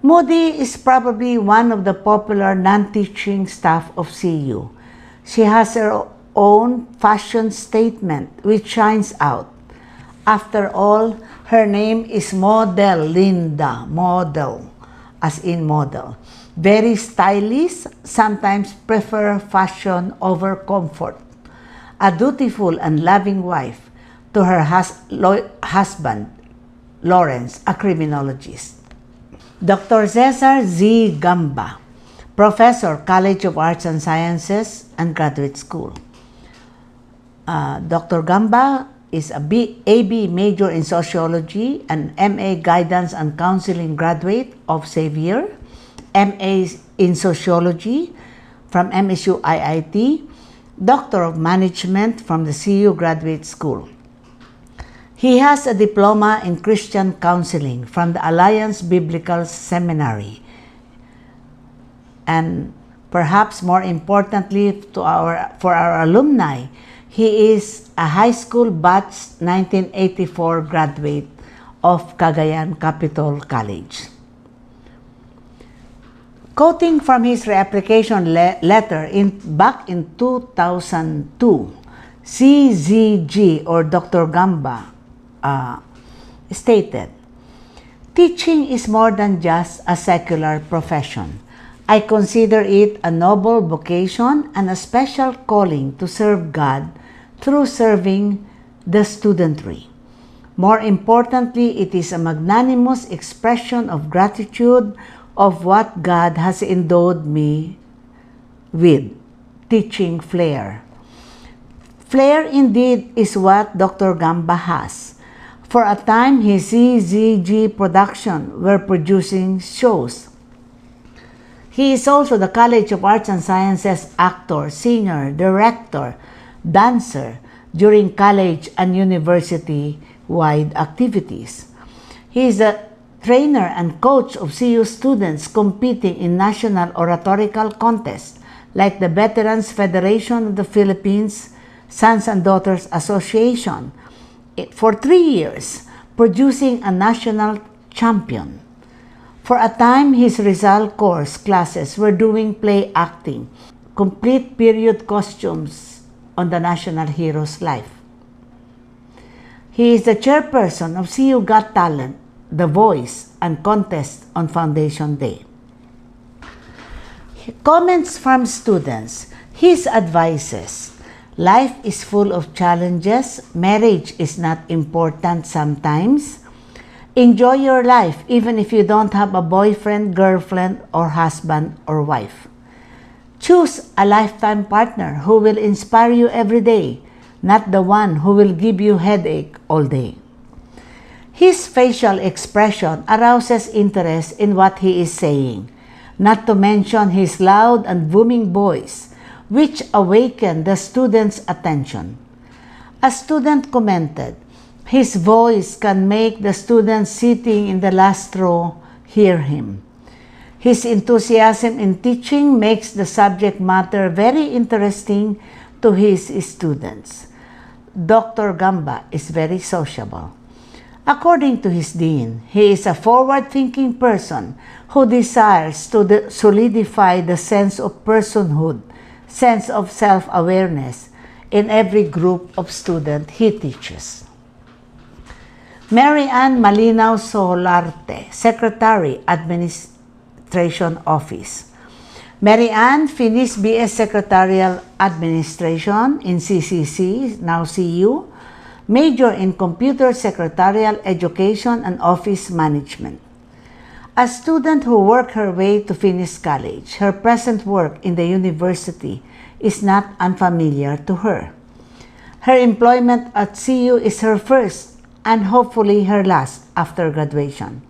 Moody is probably one of the popular non-teaching staff of CU. She has her own fashion statement which shines out. After all, her name is Model Linda, model, as in model. Very stylish, sometimes prefer fashion over comfort. A dutiful and loving wife to her husband, Lawrence, a criminologist. Dr. Cesar Z. Gamba, Professor, College of Arts and Sciences and Graduate School. Dr. Gamba is a AB major in Sociology, an MA Guidance and Counseling graduate of Xavier, MA in Sociology from MSU IIT, Doctor of Management from the CU Graduate School. He has a diploma in Christian Counseling from the Alliance Biblical Seminary. And perhaps more importantly for our alumni, he is a high school batch 1984 graduate of Cagayan Capital College. Quoting from his reapplication letter back in 2002, CZG or Dr. Gamba stated, "Teaching is more than just a secular profession. I consider it a noble vocation and a special calling to serve God through serving the studentry. More importantly, it is a magnanimous expression of gratitude of what God has endowed me with, teaching flair." Flair indeed is what Dr. Gamba has. For a time, his CZG production were producing shows. He is also the College of Arts and Sciences actor, singer, director, dancer during college and university-wide activities. He is a trainer and coach of CU students competing in national oratorical contests, like the Veterans Federation of the Philippines, Sons and Daughters Association, for 3 years, producing a national champion. For a time, his Rizal course classes were doing play acting, complete period costumes on the national hero's life. He is the chairperson of CU Got Talent, The Voice, and Contest on Foundation Day. Comments from students. His advices. Life is full of challenges. Marriage is not important sometimes. Enjoy your life even if you don't have a boyfriend, girlfriend, or husband or wife. Choose a lifetime partner who will inspire you every day, not the one who will give you headache all day. His facial expression arouses interest in what he is saying, not to mention his loud and booming voice, which awakened the students' attention. A student commented, "His voice can make the students sitting in the last row hear him." His enthusiasm in teaching makes the subject matter very interesting to his students. Dr. Gamba is very sociable. According to his dean, he is a forward-thinking person who desires to solidify the sense of personhood, sense of self-awareness in every group of students he teaches. Mary Ann Malinaw Solarte, Secretary, Administration Office. Mary Ann finished BS Secretarial Administration in CCC, now CU, major in Computer Secretarial Education and Office Management. A student who worked her way to finish college, her present work in the university is not unfamiliar to her. Her employment at CU is her first and hopefully her last after graduation.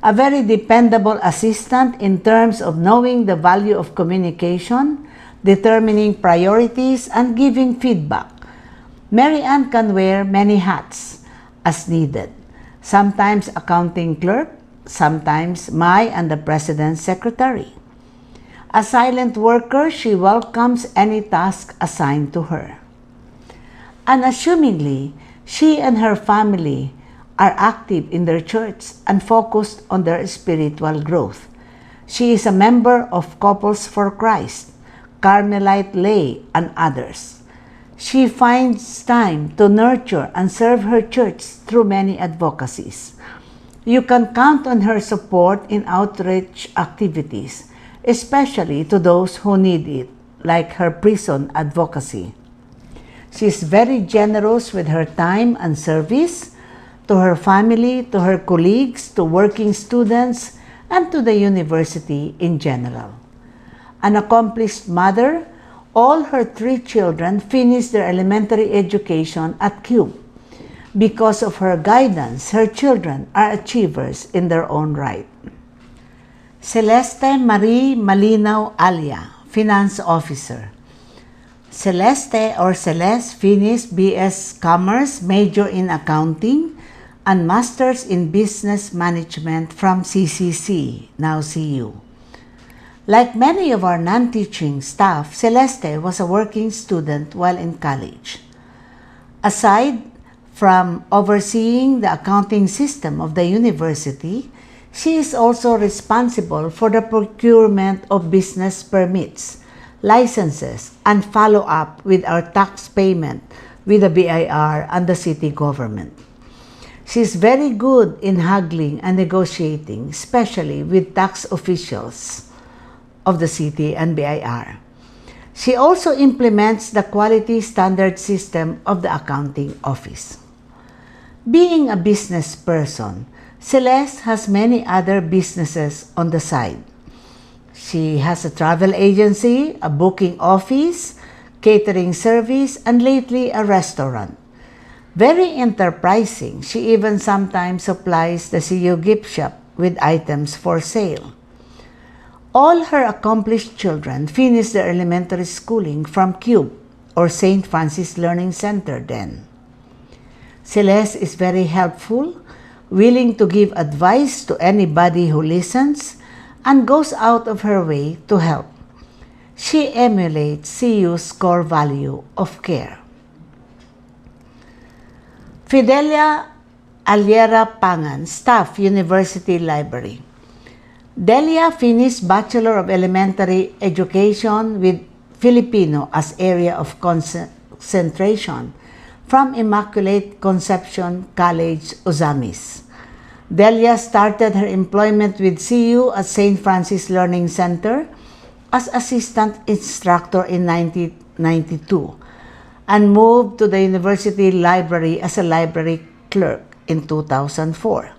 A very dependable assistant in terms of knowing the value of communication, determining priorities, and giving feedback. Mary Ann can wear many hats as needed, sometimes accounting clerk, sometimes my and the president's secretary. A silent worker, she welcomes any task assigned to her. Unassumingly, she and her family are active in their church and focused on their spiritual growth. She is a member of Couples for Christ, Carmelite Lay, and others. She finds time to nurture and serve her church through many advocacies. You can count on her support in outreach activities, especially to those who need it, like her prison advocacy. She is very generous with her time and service to her family, to her colleagues, to working students, and to the university in general. An accomplished mother, all her 3 children finished their elementary education at CUBE. Because of her guidance, her children are achievers in their own right. Celeste Marie Malinaw Alia, Finance Officer. Celeste or Celeste finished BS Commerce, major in Accounting, and Masters in Business Management from CCC, now CU. Like many of our non-teaching staff, Celeste was a working student while in college. Aside from overseeing the accounting system of the university, she is also responsible for the procurement of business permits, licenses, and follow-up with our tax payment with the BIR and the city government. She is very good in haggling and negotiating, especially with tax officials of the city and BIR. She also implements the quality standard system of the accounting office. Being a business person, Celeste has many other businesses on the side. She has a travel agency, a booking office, catering service, and lately a restaurant. Very enterprising, she even sometimes supplies the CU gift shop with items for sale. All her accomplished children finished their elementary schooling from CUBE or St. Francis Learning Center then. Celeste is very helpful, willing to give advice to anybody who listens, and goes out of her way to help. She emulates CU's core value of care. Fidelia Aliera Pangan, Staff, University Library. Delia finished Bachelor of Elementary Education with Filipino as area of concentration from Immaculate Conception College, Ozamis. Delia started her employment with CU at St. Francis Learning Center as assistant instructor in 1992 and moved to the University Library as a library clerk in 2004.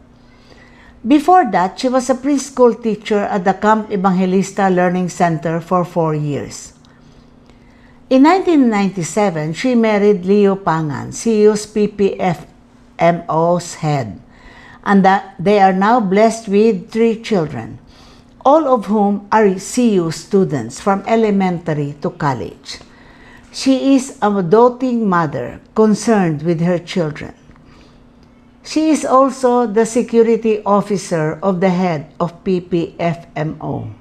Before that, she was a preschool teacher at the Camp Evangelista Learning Center for 4 years. In 1997, she married Leo Pangan, CU's PPFMO's head, and they are now blessed with 3 children, all of whom are CU students from elementary to college. She is a doting mother concerned with her children. She is also the security officer of the head of PPFMO.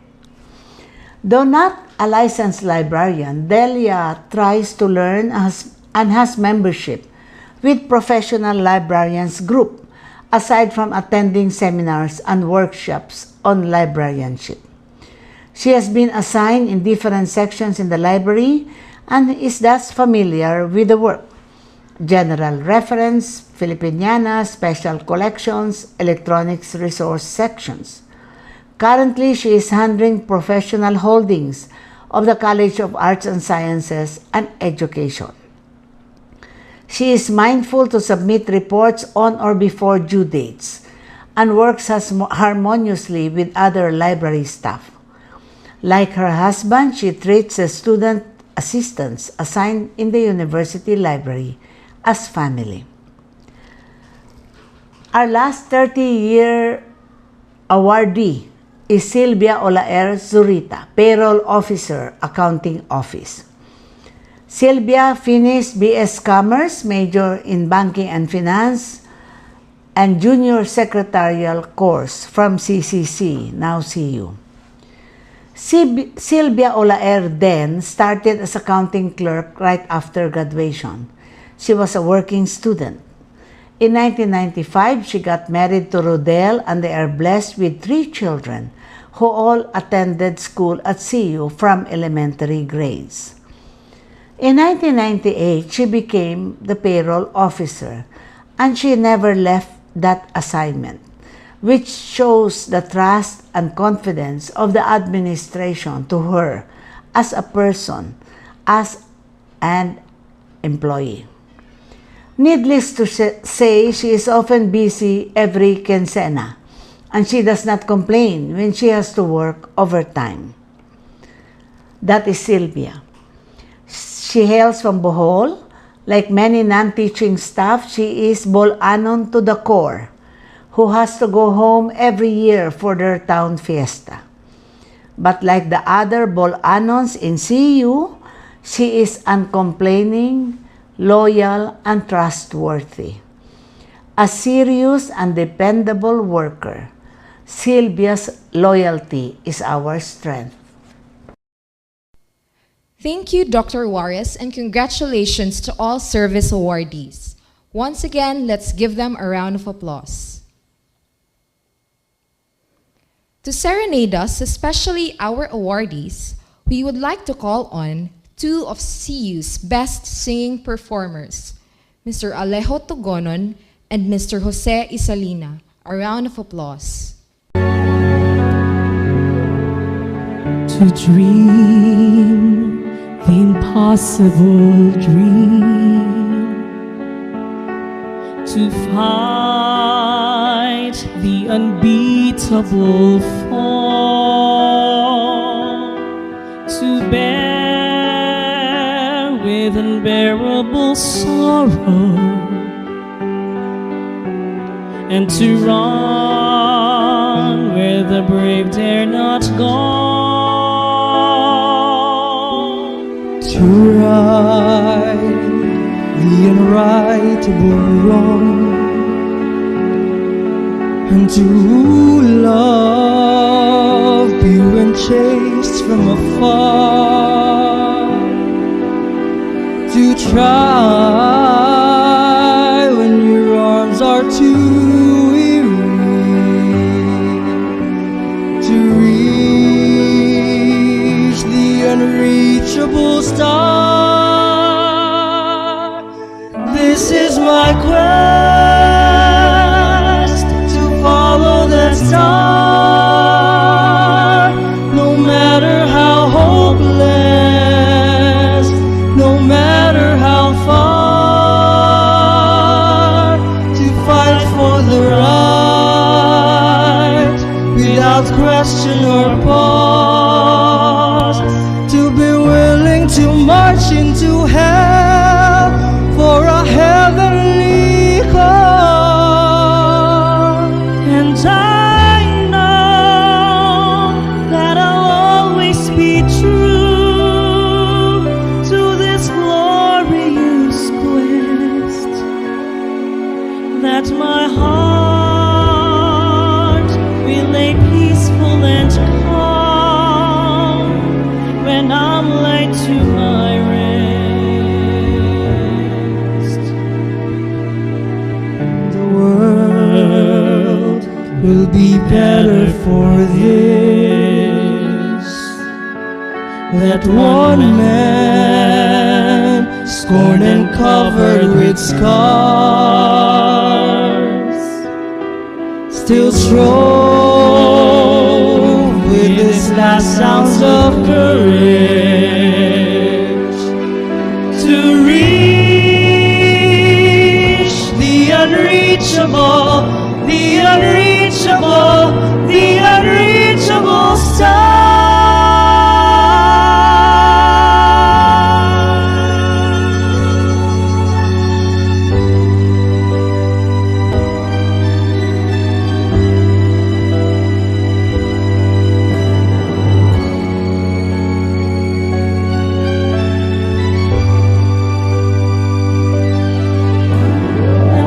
Though not a licensed librarian, Delia tries to learn and has membership with Professional Librarians Group, aside from attending seminars and workshops on librarianship. She has been assigned in different sections in the library and is thus familiar with the work: General Reference, Filipiniana, Special Collections, Electronics Resource sections. Currently, she is handling professional holdings of the College of Arts and Sciences and Education. She is mindful to submit reports on or before due dates and works harmoniously with other library staff. Like her husband, she treats the student assistants assigned in the university library as family. Our last 30-year awardee is Sylvia Olaer Zurita, Payroll Officer, Accounting Office. Sylvia finished BS Commerce, major in Banking and Finance, and Junior Secretarial course from CCC, now CU. Sylvia Olaer then started as accounting clerk right after graduation. She was a working student. In 1995, she got married to Rodel and they are blessed with 3 children who all attended school at CU from elementary grades. In 1998, she became the payroll officer and she never left that assignment, which shows the trust and confidence of the administration to her as a person, as an employee. Needless to say, she is often busy every quinzena, and she does not complain when she has to work overtime. That is Sylvia. She hails from Bohol. Like many non-teaching staff, she is Bolanon to the core, who has to go home every year for their town fiesta. But like the other Bolanons in CU, she is uncomplaining, loyal, and trustworthy. A serious and dependable worker, Sylvia's loyalty is our strength. Thank you, Dr. Juarez, and congratulations to all service awardees. Once again, let's give them a round of applause. To serenade us, especially our awardees, we would like to call on 2 of CU's best singing performers, Mr. Alejo Togonon and Mr. Jose Isalina. A round of applause. To dream the impossible dream, to fight the unbeatable fall, to bear with unbearable sorrow, and to run where the brave dare not go. To right the unrightable wrong, and to love pure and chased from afar, to try when your arms are too weary to reach the unreachable star. This is my quest, to follow that star, no matter how hopeless, no matter how far, to fight for the right without question or pause, to be willing to march into hell for a heavenly call. And I know that I'll always be true to this glorious quest, that my heart will lay peaceful and calm when I'm laid to my rest. The world will be better for this, that one man, scorned and covered with scars, still strove with his last ounce of courage to reach the unreachable, the unreachable, the unreachable star.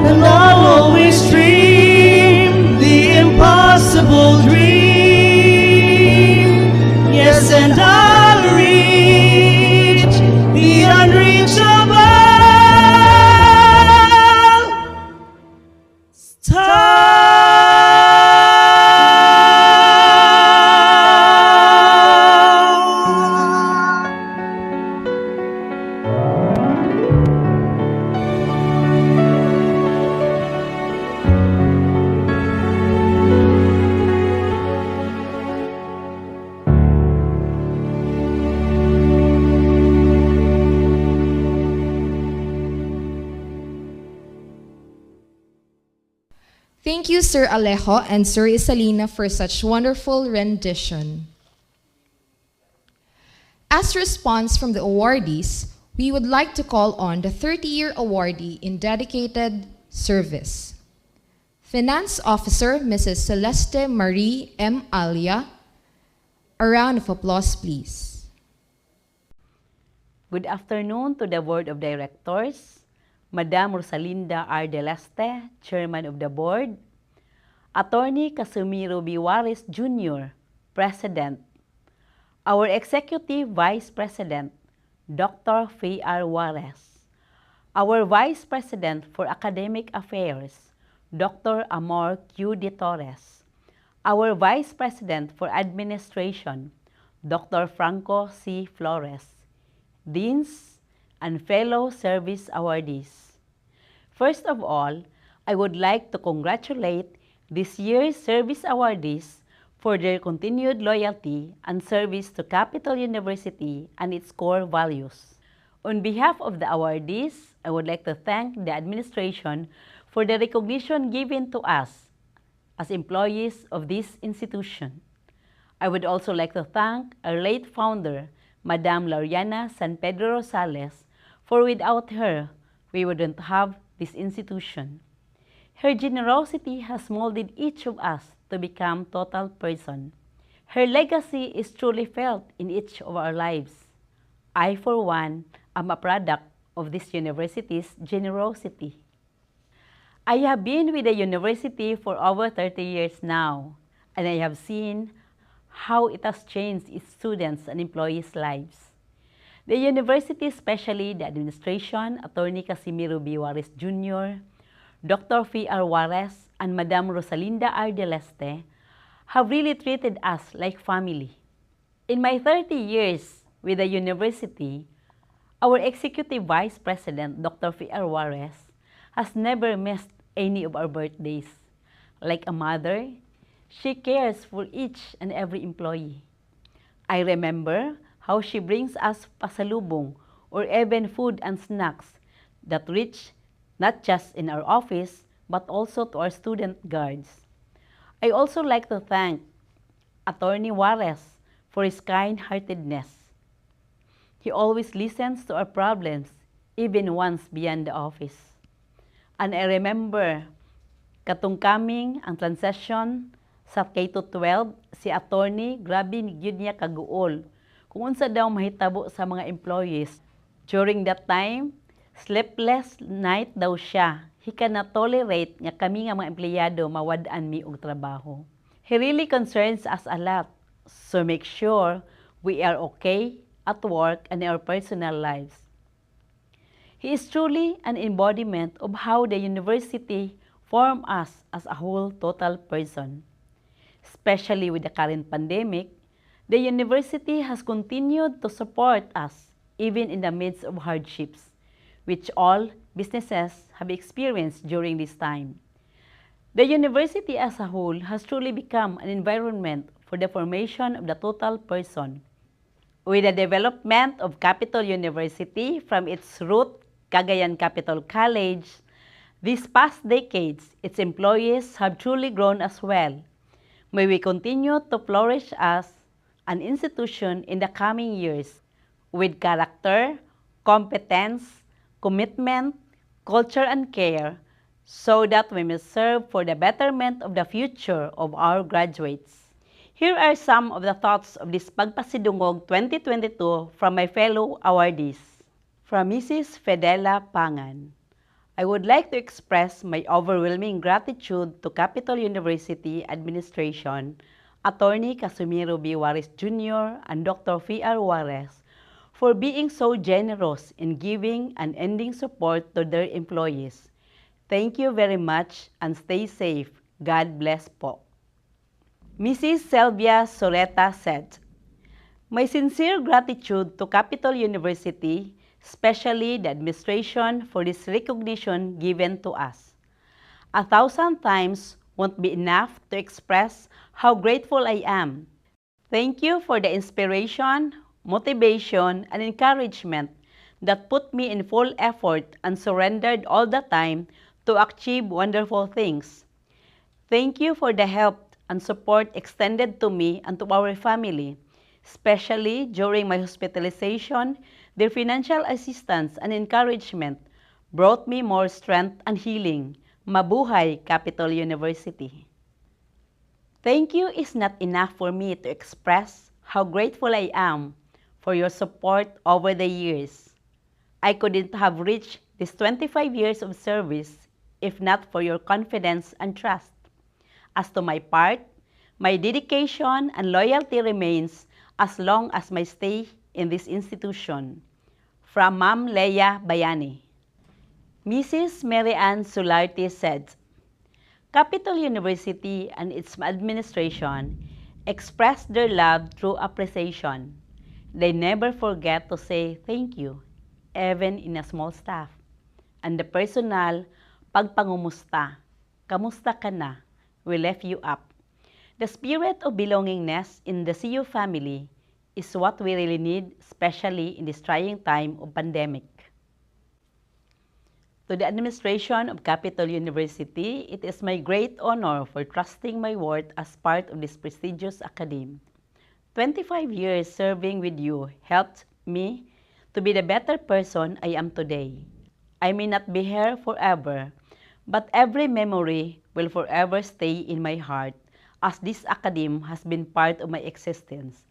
And I'll always dream the impossible dream. Yes, and I'll reach the unreachable star. Thank you, Sir Alejo and Sir Isalina, for such wonderful rendition. As response from the awardees, we would like to call on the 30-year awardee in dedicated service. Finance Officer, Mrs. Celeste Marie M. Alia. A round of applause, please. Good afternoon to the Board of Directors, Madam Rosalinda R. De Leste, Chairman of the Board, Attorney Casimiro B. Juarez Jr., President, our Executive Vice President, Dr. Faye R. Juarez, our Vice President for Academic Affairs, Dr. Amor Q. De Torres, our Vice President for Administration, Dr. Franco C. Flores, Deans, and fellow service awardees. First of all, I would like to congratulate this year's service awardees for their continued loyalty and service to Capital University and its core values. On behalf of the awardees, I would like to thank the administration for the recognition given to us as employees of this institution. I would also like to thank our late founder, Madam Lauriana San Pedro Rosales, for without her, we wouldn't have this institution. Her generosity has molded each of us to become total person. Her legacy is truly felt in each of our lives. I, for one, am a product of this university's generosity. I have been with the university for over 30 years now, and I have seen how it has changed its students' and employees' lives. The university, especially the administration, Attorney Casimiro B. Juarez Jr., Dr. F.R. Juarez, and Madam Rosalinda R. Deleste, have really treated us like family. In my 30 years with the university, our Executive Vice President, Dr. F.R. Juarez, has never missed any of our birthdays. Like a mother, she cares for each and every employee. I remember how she brings us pasalubong or even food and snacks that reach not just in our office but also to our student guards. I also like to thank Attorney Juarez for his kind-heartedness. He always listens to our problems, even once beyond the office. And I remember, katong kaming ang transition sa K-12, si attorney, grabe gyud niya kaguol. Kung unsa daw mahitabo sa mga employees. During that time, sleepless night daw siya. He cannot tolerate nga kami nga mga empleyado mawad-an mi og trabaho. He really concerns us a lot. So make sure we are okay at work and in our personal lives. He is truly an embodiment of how the university formed us as a whole total person. Especially with the current pandemic, the university has continued to support us even in the midst of hardships, which all businesses have experienced during this time. The university as a whole has truly become an environment for the formation of the total person. With the development of Capital University from its root, Cagayan Capital College, these past decades, its employees have truly grown as well. May we continue to flourish as an institution in the coming years with character, competence, commitment, culture, and care, so that we may serve for the betterment of the future of our graduates. Here are some of the thoughts of this Pagpasidungog 2022 from my fellow awardees. From Mrs. Fedela Pangan, I would like to express my overwhelming gratitude to Capital University Administration, Attorney Casimiro B. Juarez Jr. and Dr. F.R. Juarez for being so generous in giving and ending support to their employees. Thank you very much and stay safe. God bless po. Mrs. Selvia Soreta said, my sincere gratitude to Capital University, especially the administration, for this recognition given to us. 1,000 times won't be enough to express how grateful I am. Thank you for the inspiration, motivation, and encouragement that put me in full effort and surrendered all the time to achieve wonderful things. Thank you for the help and support extended to me and to our family, especially during my hospitalization. Their financial assistance and encouragement brought me more strength and healing. Mabuhay, Capital University. Thank you is not enough for me to express how grateful I am for your support over the years. I couldn't have reached these 25 years of service if not for your confidence and trust. As to my part, my dedication and loyalty remains as long as my stay in this institution. From Ma'am Leia Bayani. Mrs. Mary Ann Sularte said, Capital University and its administration expressed their love through appreciation. They never forget to say thank you, even in a small staff. And the personal pagpangumusta, kamusta ka na, we lift you up. The spirit of belongingness in the CU family is what we really need, especially in this trying time of pandemic. To the administration of Capital University, it is my great honor for trusting my worth as part of this prestigious academy. 25 years serving with you helped me to be the better person I am today. I may not be here forever, but every memory will forever stay in my heart as this academy has been part of my existence,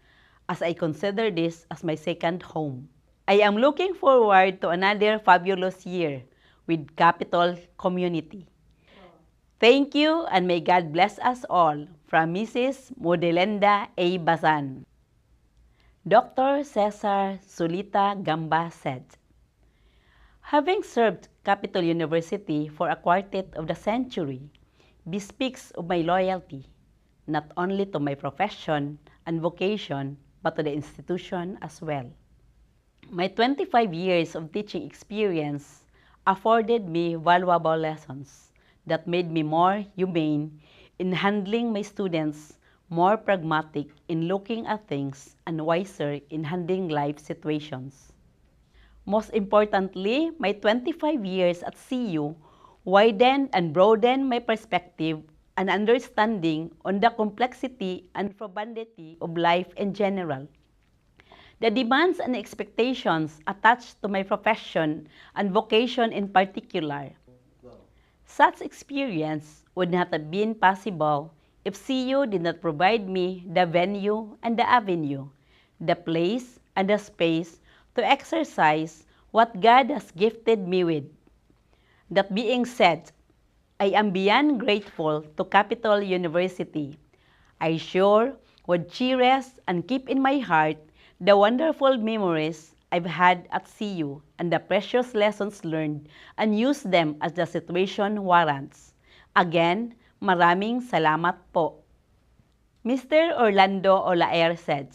as I consider this as my second home. I am looking forward to another fabulous year with Capital Community. Thank you and may God bless us all. from Mrs. Modelenda A. Bazan. Dr. Cesar Sulita Gamba said, "Having served Capital University for a quartet of the century bespeaks of my loyalty, not only to my profession and vocation, but to the institution as well. My 25 years of teaching experience afforded me valuable lessons that made me more humane in handling my students, more pragmatic in looking at things, and wiser in handling life situations. Most importantly, my 25 years at CU widened and broadened my perspective and understanding on the complexity and profundity of life in general. The demands and expectations attached to my profession and vocation in particular. Such experience would not have been possible if CU did not provide me the venue and the avenue, the place and the space to exercise what God has gifted me with. That being said, I am beyond grateful to Capital University. I sure would cherish and keep in my heart the wonderful memories I've had at CU and the precious lessons learned and use them as the situation warrants. Again, maraming salamat po." Mr. Orlando Olaer said,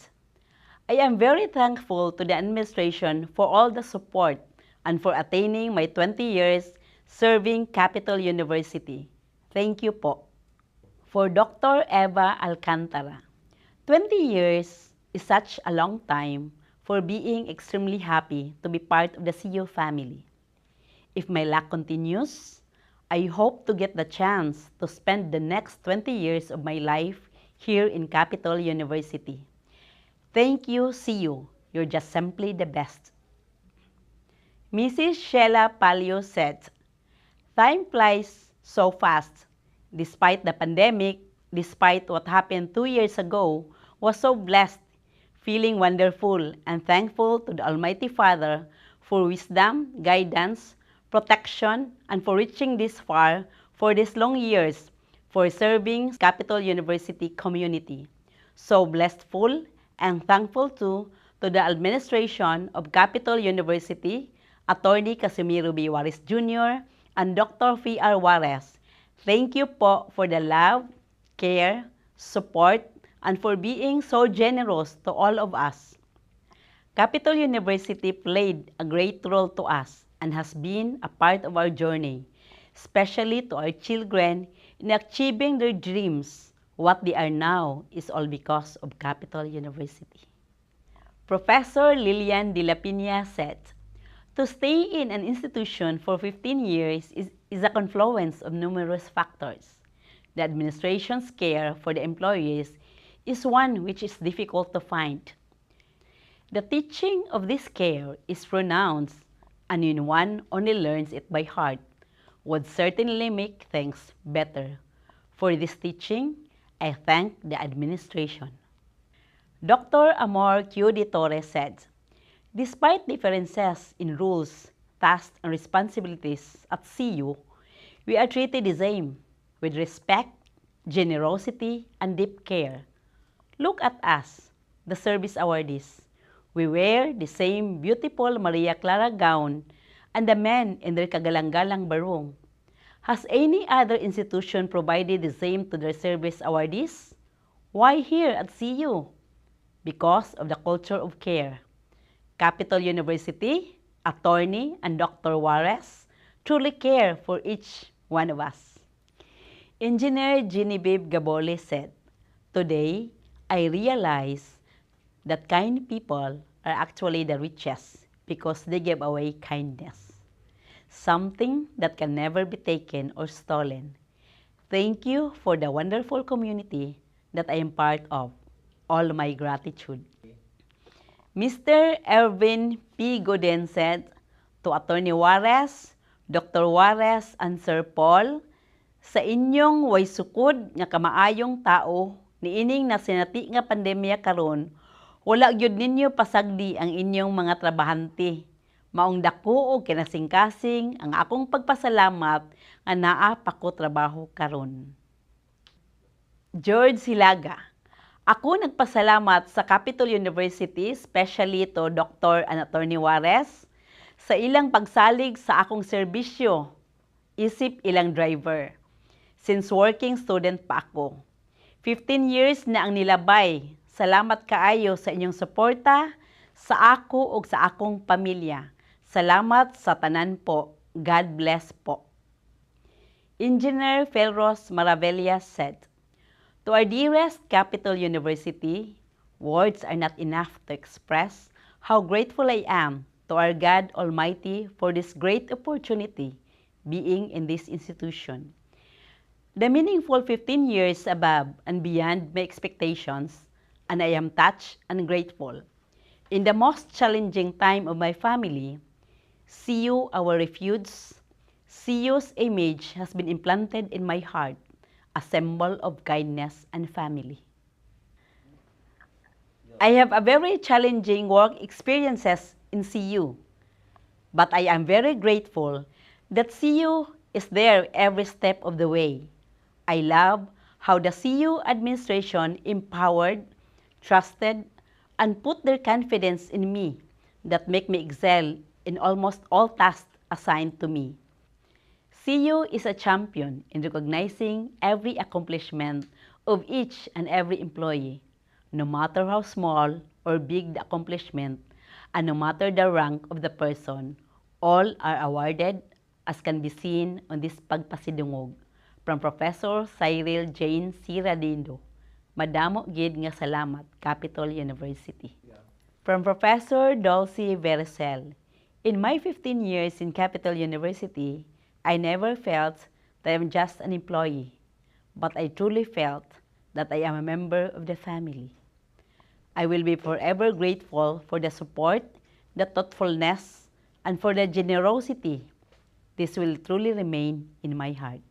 "I am very thankful to the administration for all the support and for attaining my 20 years serving Capital University. Thank you po." For Dr. Eva Alcantara, 20 years is such a long time for being extremely happy to be part of the CU family. If my luck continues, I hope to get the chance to spend the next 20 years of my life here in Capital University. Thank you, CU. You're just simply the best." Mrs. Sheila Palio said, "Time flies so fast. Despite the pandemic, despite what happened 2 years ago, was so blessed, feeling wonderful and thankful to the Almighty Father for wisdom, guidance, protection, and for reaching this far for these long years, for serving Capital University community. So blessful and thankful to the administration of Capital University, Attorney Casimiro B. Juarez Jr., and Dr. V.R. Juarez. Thank you po for the love, care, support, and for being so generous to all of us. Capital University played a great role to us and has been a part of our journey, especially to our children in achieving their dreams. What they are now is all because of Capital University." Professor Lilian de la Pina said, "To stay in an institution for 15 years is a confluence of numerous factors. The administration's care for the employees is one which is difficult to find. The teaching of this care is pronounced, and when one only learns it by heart, would certainly make things better. For this teaching, I thank the administration." Dr. Amor Q. de Torres said, "Despite differences in rules, tasks, and responsibilities at CU, we are treated the same, with respect, generosity, and deep care. Look at us, the service awardees. We wear the same beautiful Maria Clara gown and the men in their kagalang-galang barong. Has any other institution provided the same to their service awardees? Why here at CU? Because of the culture of care. Capital University, Attorney, and Dr. Juarez truly care for each one of us." Engineer Genevieve Gabole said, "Today, I realize that kind people are actually the richest because they give away kindness, something that can never be taken or stolen. Thank you for the wonderful community that I am part of. All my gratitude." Mr. Erwin P. Godin said, "To Attorney Juarez, Dr. Juarez, and Sir Paul, sa inyong way sukod nga kamaayong tao, niining na sinati nga pandemya karon, wala gyud ninyo pasagdi ang inyong mga trabahante. Maong dako og kinasing-kasing ang akong pagpasalamat nga naa pa ko trabaho karon." George Hilaga. Ako nagpasalamat sa Capitol University, especially to Dr. and Attorney Juarez, sa ilang pagsalig sa akong serbisyo, isip ilang driver. Since working student pa ako. 15 years na ang nilabay. Salamat kaayo sa inyong suporta sa ako ug sa akong pamilya. Salamat sa tanan po. God bless po. Engineer Felros Maravilla said, "To our dearest Capital University, words are not enough to express how grateful I am to our God Almighty for this great opportunity being in this institution. The meaningful 15 years above and beyond my expectations, and I am touched and grateful. In the most challenging time of my family, CU, our refuge, CU's image has been implanted in my heart, a symbol of kindness and family. I have a very challenging work experiences in CU, but I am very grateful that CU is there every step of the way. I love how the CU administration empowered, trusted, and put their confidence in me that make me excel in almost all tasks assigned to me. CU is a champion in recognizing every accomplishment of each and every employee, no matter how small or big the accomplishment, and no matter the rank of the person. All are awarded, as can be seen on this pagpasidungog, from Professor Cyril Jane C. Radindo. Madamo gid nga salamat, Capitol University. From Professor Dulcie Vercel. In my 15 years in Capitol University, I never felt that I'm just an employee, but I truly felt that I am a member of the family. I will be forever grateful for the support, the thoughtfulness, and for the generosity. This will truly remain in my heart.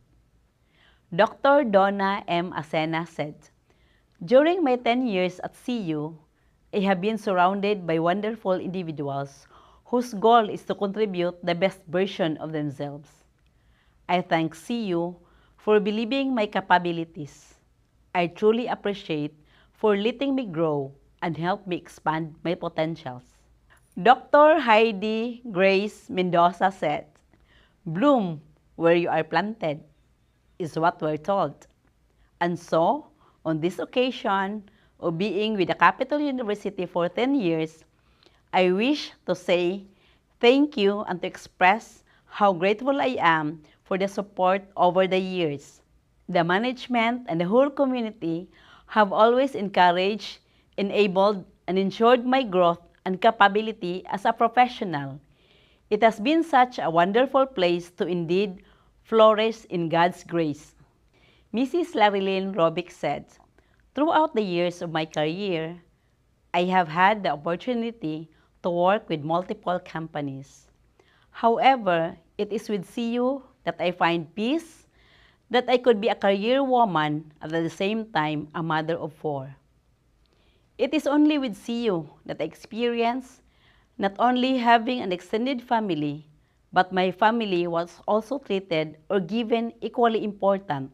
Dr. Donna M. Acena said, "During my 10 years at CU, I have been surrounded by wonderful individuals whose goal is to contribute the best version of themselves. I thank CU for believing my capabilities. I truly appreciate for letting me grow and help me expand my potentials." Dr. Heidi Grace Mendoza said, "Bloom where you are planted," is what we're told. And so, on this occasion of being with the Capitol University for 10 years, I wish to say thank you and to express how grateful I am for the support over the years. The management and the whole community have always encouraged, enabled, and ensured my growth and capability as a professional. It has been such a wonderful place to indeed flourish in God's grace. Mrs. Larilyn Robic said, "Throughout the years of my career, I have had the opportunity to work with multiple companies. However, it is with CU that I find peace, that I could be a career woman and at the same time a mother of 4. It is only with CU that I experience not only having an extended family, but my family was also treated or given equally important,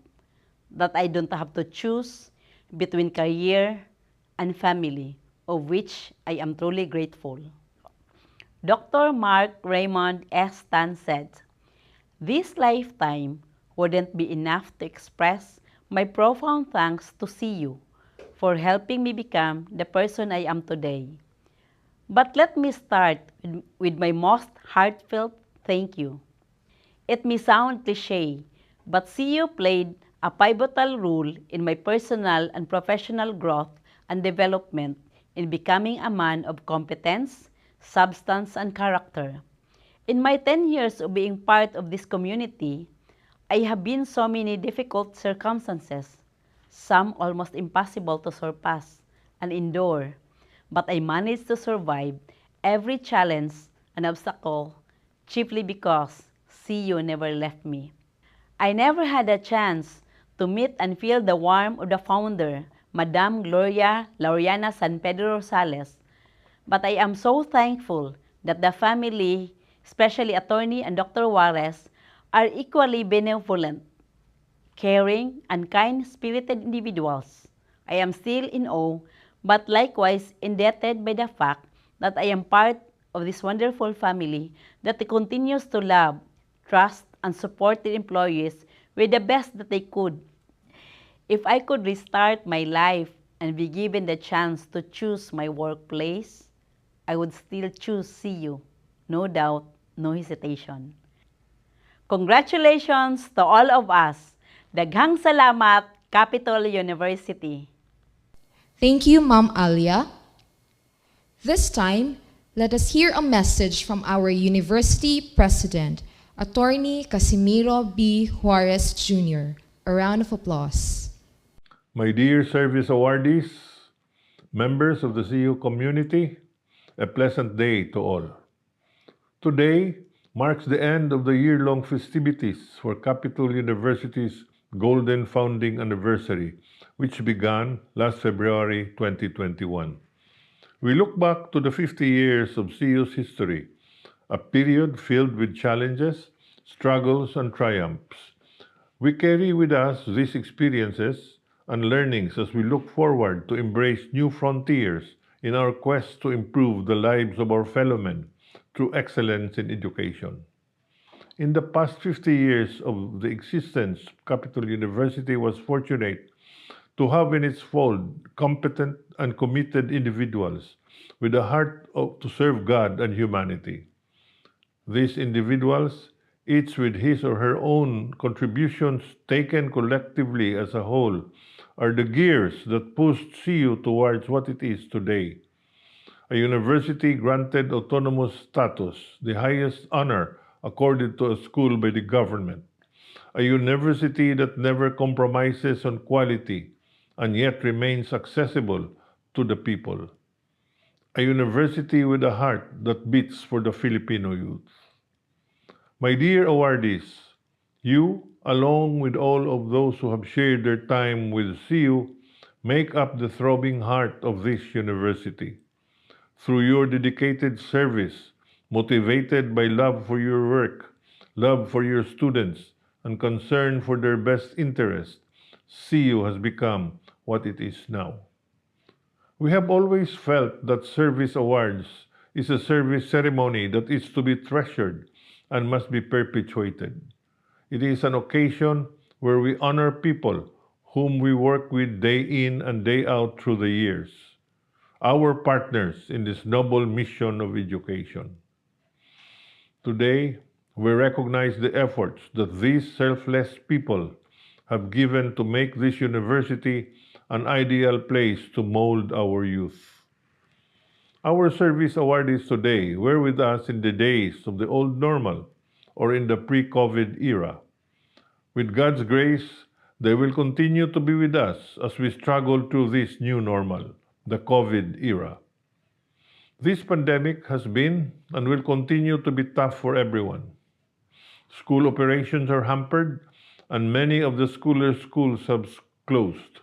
that I don't have to choose between career and family, of which I am truly grateful." Dr. Mark Raymond S. Tan said, "This lifetime wouldn't be enough to express my profound thanks to CU for helping me become the person I am today. But let me start with my most heartfelt thank you. It may sound cliché, but CU played a pivotal role in my personal and professional growth and development in becoming a man of competence, substance, and character. In my 10 years of being part of this community, I have been so many difficult circumstances, some almost impossible to surpass and endure, but I managed to survive every challenge and obstacle, chiefly because CU never left me. I never had a chance to meet and feel the warmth of the founder, Madam Gloria Laureana San Pedro Rosales, but I am so thankful that the family, especially Attorney and Dr. Juarez, are equally benevolent. caring, and kind-spirited individuals. I am still in awe, but likewise indebted by the fact that I am part of this wonderful family that continues to love, trust, and support their employees with the best that they could. If I could restart my life and be given the chance to choose my workplace, I would still choose CU. No doubt, no hesitation. Congratulations to all of us. Daghang salamat, Capital University. Thank you, Ma'am Alia. This time, let us hear a message from our University President, Attorney Casimiro B. Juarez Jr. A round of applause. My dear service awardees, members of the CU community, a pleasant day to all. Today marks the end of the year-long festivities for Capital University's Golden Founding Anniversary, which began last February 2021. We look back to the 50 years of CU's history, a period filled with challenges, struggles, and triumphs. We carry with us these experiences and learnings as we look forward to embrace new frontiers in our quest to improve the lives of our fellow men through excellence in education. In the past 50 years of the existence, Capital University was fortunate to have in its fold competent and committed individuals with a heart to serve God and humanity. These individuals, each with his or her own contributions taken collectively as a whole, are the gears that pushed CU towards what it is today. A university granted autonomous status, the highest honor accorded to a school by the government. A university that never compromises on quality and yet remains accessible to the people. A university with a heart that beats for the Filipino youth. My dear awardees, you, along with all of those who have shared their time with CU, make up the throbbing heart of this university. Through your dedicated service, motivated by love for your work, love for your students, and concern for their best interest, CU has become what it is now. We have always felt that service awards is a service ceremony that is to be treasured and must be perpetuated. It is an occasion where we honor people whom we work with day in and day out through the years, our partners in this noble mission of education. Today, we recognize the efforts that these selfless people have given to make this university an ideal place to mold our youth. Our service awardees today were with us in the days of the old normal or in the pre-COVID era. With God's grace, they will continue to be with us as we struggle through this new normal, the COVID era. This pandemic has been and will continue to be tough for everyone. School operations are hampered and many of the schools have closed.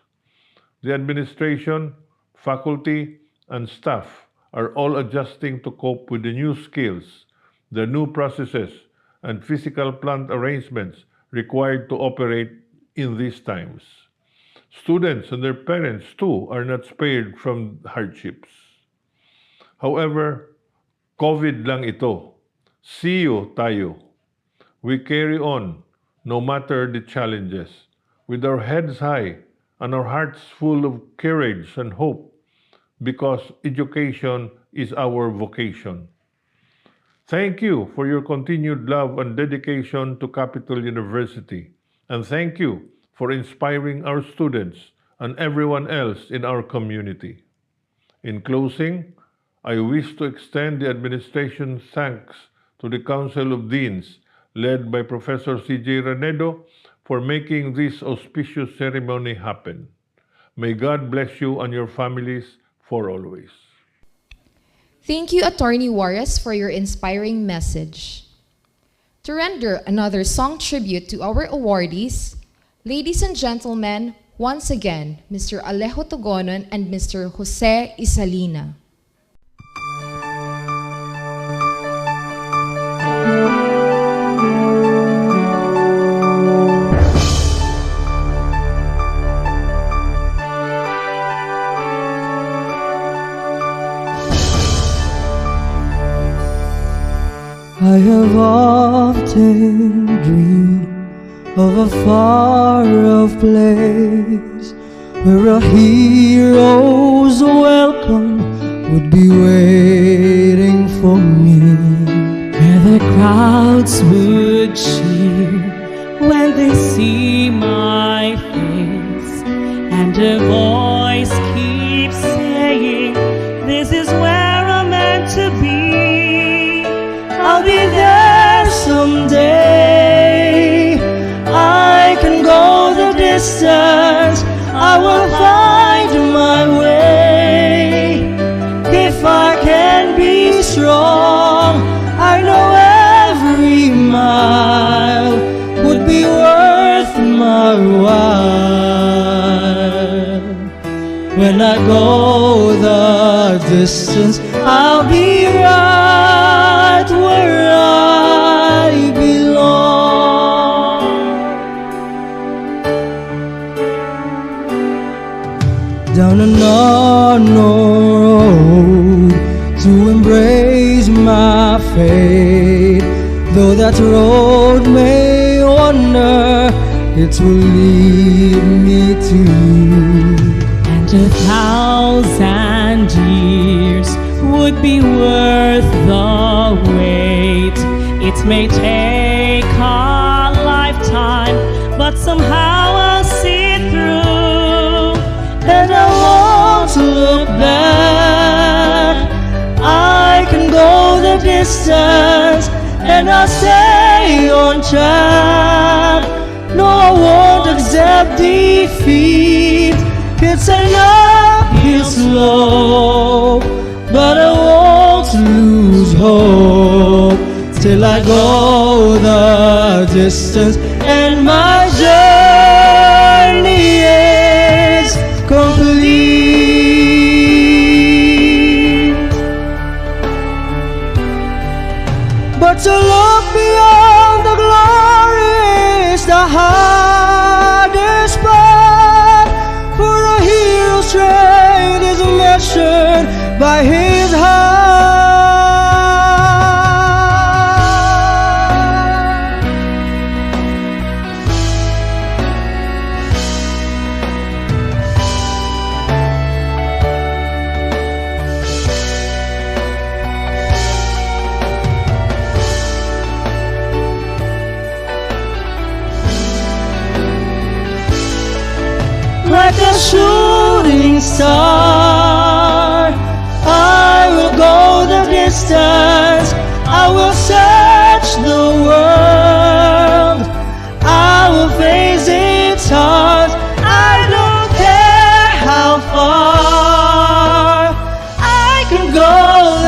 The administration, faculty, and staff are all adjusting to cope with the new skills, the new processes, and physical plant arrangements required to operate in these times. Students and their parents, too, are not spared from hardships. However, COVID lang ito. CU tayo. We carry on, no matter the challenges, with our heads high and our hearts full of courage and hope, because education is our vocation. Thank you for your continued love and dedication to Capital University, and thank you for inspiring our students and everyone else in our community. In closing, I wish to extend the administration's thanks to the Council of Deans, led by Professor C.J. Renedo, for making this auspicious ceremony happen. May God bless you and your families for always. Thank you, Attorney Juarez, for your inspiring message. To render another song tribute to our awardees, ladies and gentlemen, once again, Mr. Alejo Togonon and Mr. Jose Isalina. have often dreamed of a far-off place where a hero's welcome would be waiting for me, where the crowds would cheer when they see my face, and a voice keeps saying, "This is where I'm meant to be." I'll be there someday. I can go the distance. I will find my way. If I can be strong, I know every mile would be worth my while. When I go the distance, I'll be right where I belong. Down an unknown road to embrace my fate, though that road may wander, it will lead me to you. And 1,000 years would be worth the wait. It may take a lifetime, but somehow I'll see it through. And I won't look back. I can go the distance, and I'll stay on track. No, I won't accept defeat. It's an uphill slope, but I won't lose hope till I go the distance and my journey is complete. But to look beyond the glory is the hardest part, for a hero's strength is measured by his heart. Like a shooting star, I will go the distance. I will search the world. I will face its odds. I don't care how far. I can go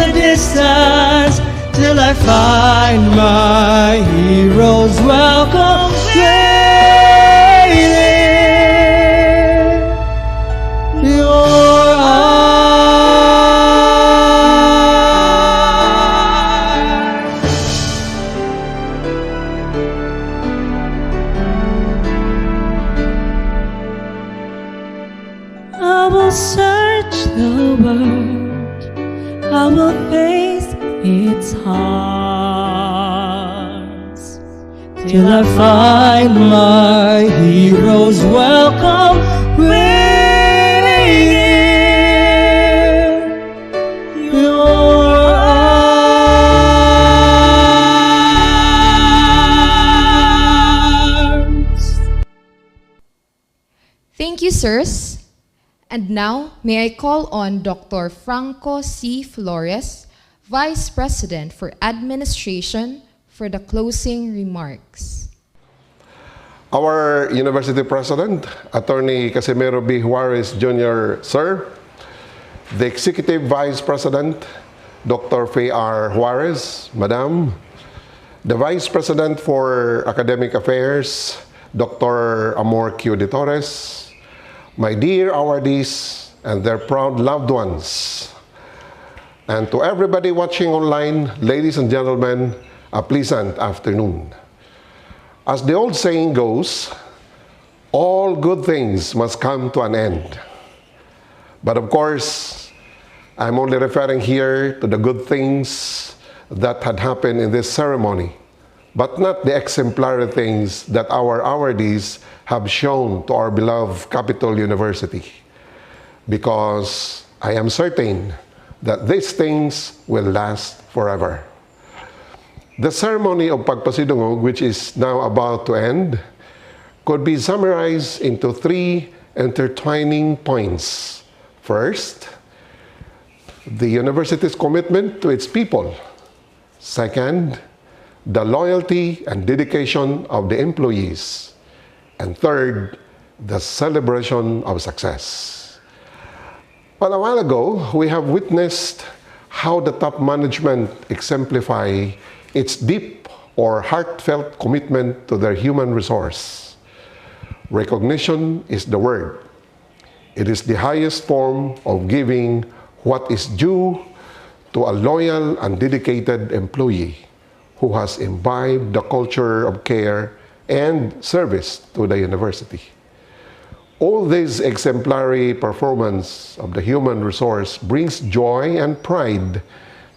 the distance till I find my hero's welcome waiting. Your arms. I will search the world, I will face its hearts, till I find my hero's welcome waiting in your arms. Thank you, sirs. And now, may I call on Dr. Franco C. Flores, Vice President for Administration, for the closing remarks. Our University President, Attorney Casimiro B. Juarez Jr., sir, the Executive Vice President, Dr. Faye R. Juarez, Madam, the Vice President for Academic Affairs, Dr. Amor Q. de Torres, my dear awardees and their proud loved ones, and to everybody watching online, ladies and gentlemen, a pleasant afternoon. As the old saying goes, all good things must come to an end. But of course, I'm only referring here to the good things that had happened in this ceremony, but not the exemplary things that our awardees have shown to our beloved Capital University. Because I am certain that these things will last forever. The ceremony of Pagpasidungog, which is now about to end, could be summarized into 3 intertwining points. First, the university's commitment to its people. Second, the loyalty and dedication of the employees. And third, the celebration of success. Well, a while ago, we have witnessed how the top management exemplify its deep or heartfelt commitment to their human resource. Recognition is the word. It is the highest form of giving what is due to a loyal and dedicated employee who has imbibed the culture of care and service to the university. All this exemplary performance of the human resource brings joy and pride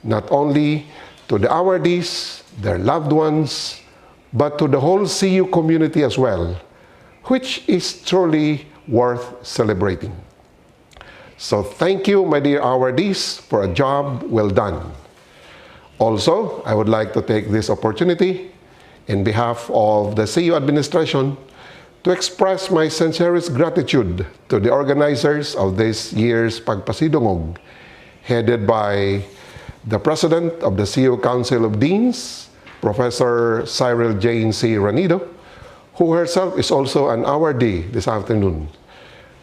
not only to the awardees, their loved ones, but to the whole CU community as well, which is truly worth celebrating. So thank you, my dear awardees, for a job well done. Also, I would like to take this opportunity in behalf of the CU administration to express my sincerest gratitude to the organizers of this year's Pagpasidungog, headed by the President of the CU Council of Deans, Professor Cyril Jane C. Ranido, who herself is also an awardee this afternoon.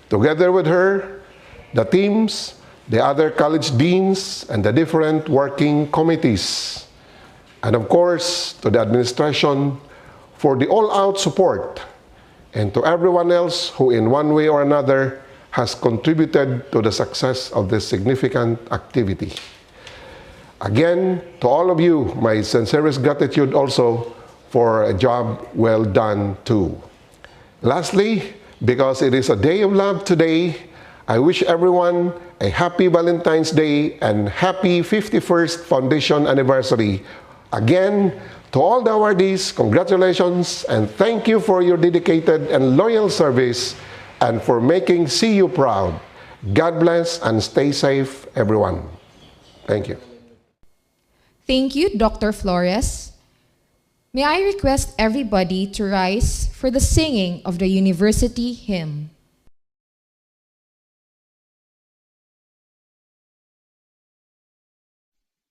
Together with her, the teams, the other college deans, and the different working committees, and of course, to the administration for the all-out support, and to everyone else who in one way or another has contributed to the success of this significant activity. Again, to all of you, my sincerest gratitude also for a job well done too. Lastly, because it is a day of love today, I wish everyone a happy Valentine's Day and happy 51st Foundation Anniversary. Again, to all the awardees, congratulations and thank you for your dedicated and loyal service and for making CU proud. God bless and stay safe, everyone. Thank you. Thank you, Dr. Flores. May I request everybody to rise for the singing of the university hymn.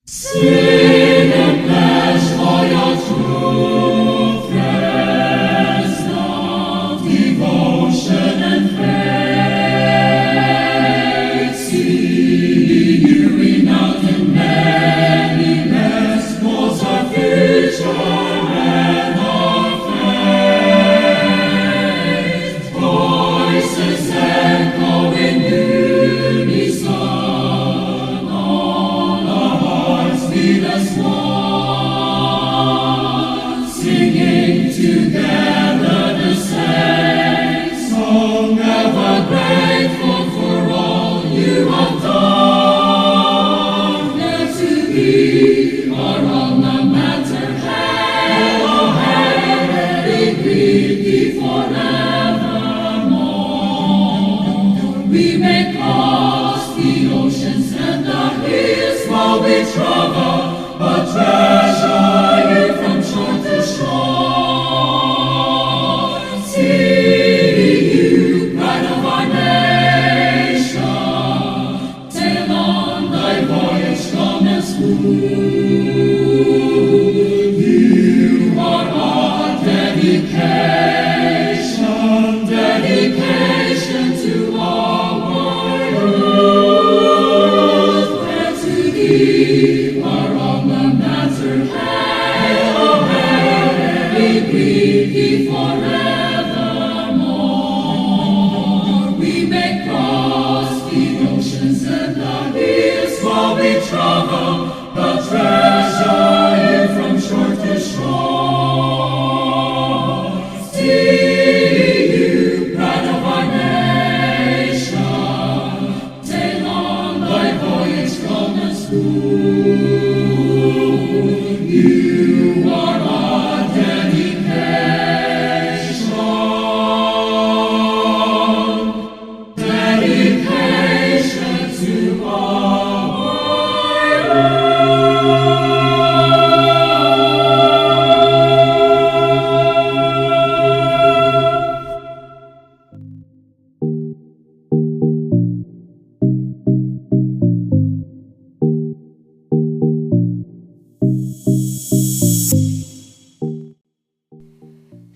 Sing and pledge for your true friends, love, devotion, and faith. See you renowned in many lands, most our future and our faith. Voices echo in unison. Lead us one, singing together the same song, ever grateful for all you have done. Let to be our alma mater, hail, hail, we greet thee forevermore. We may cross the oceans and the hills while we travel, but treasure you from shore to shore. See you, pride of our nation, sail on thy voyage, come and smooth. You are our dedication, dedication to our youth. And to thee, our alma mater, hail, hail, we greet thee forevermore. We may cross the oceans and the hills while we travel, but treasure you from shore to shore. See you, pride of our nation, sail on thy voyage, come and smooth.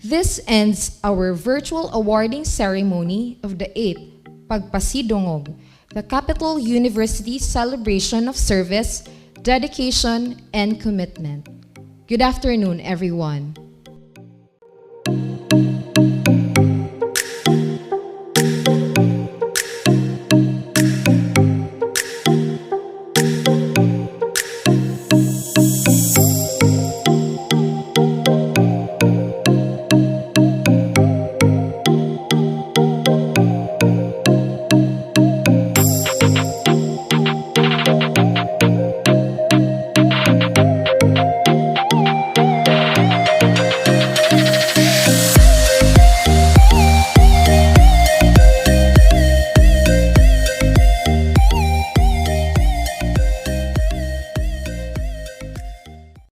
This ends our virtual awarding ceremony of the 8th Pagpasidungog, the Capital University celebration of service, dedication, and commitment. Good afternoon, everyone.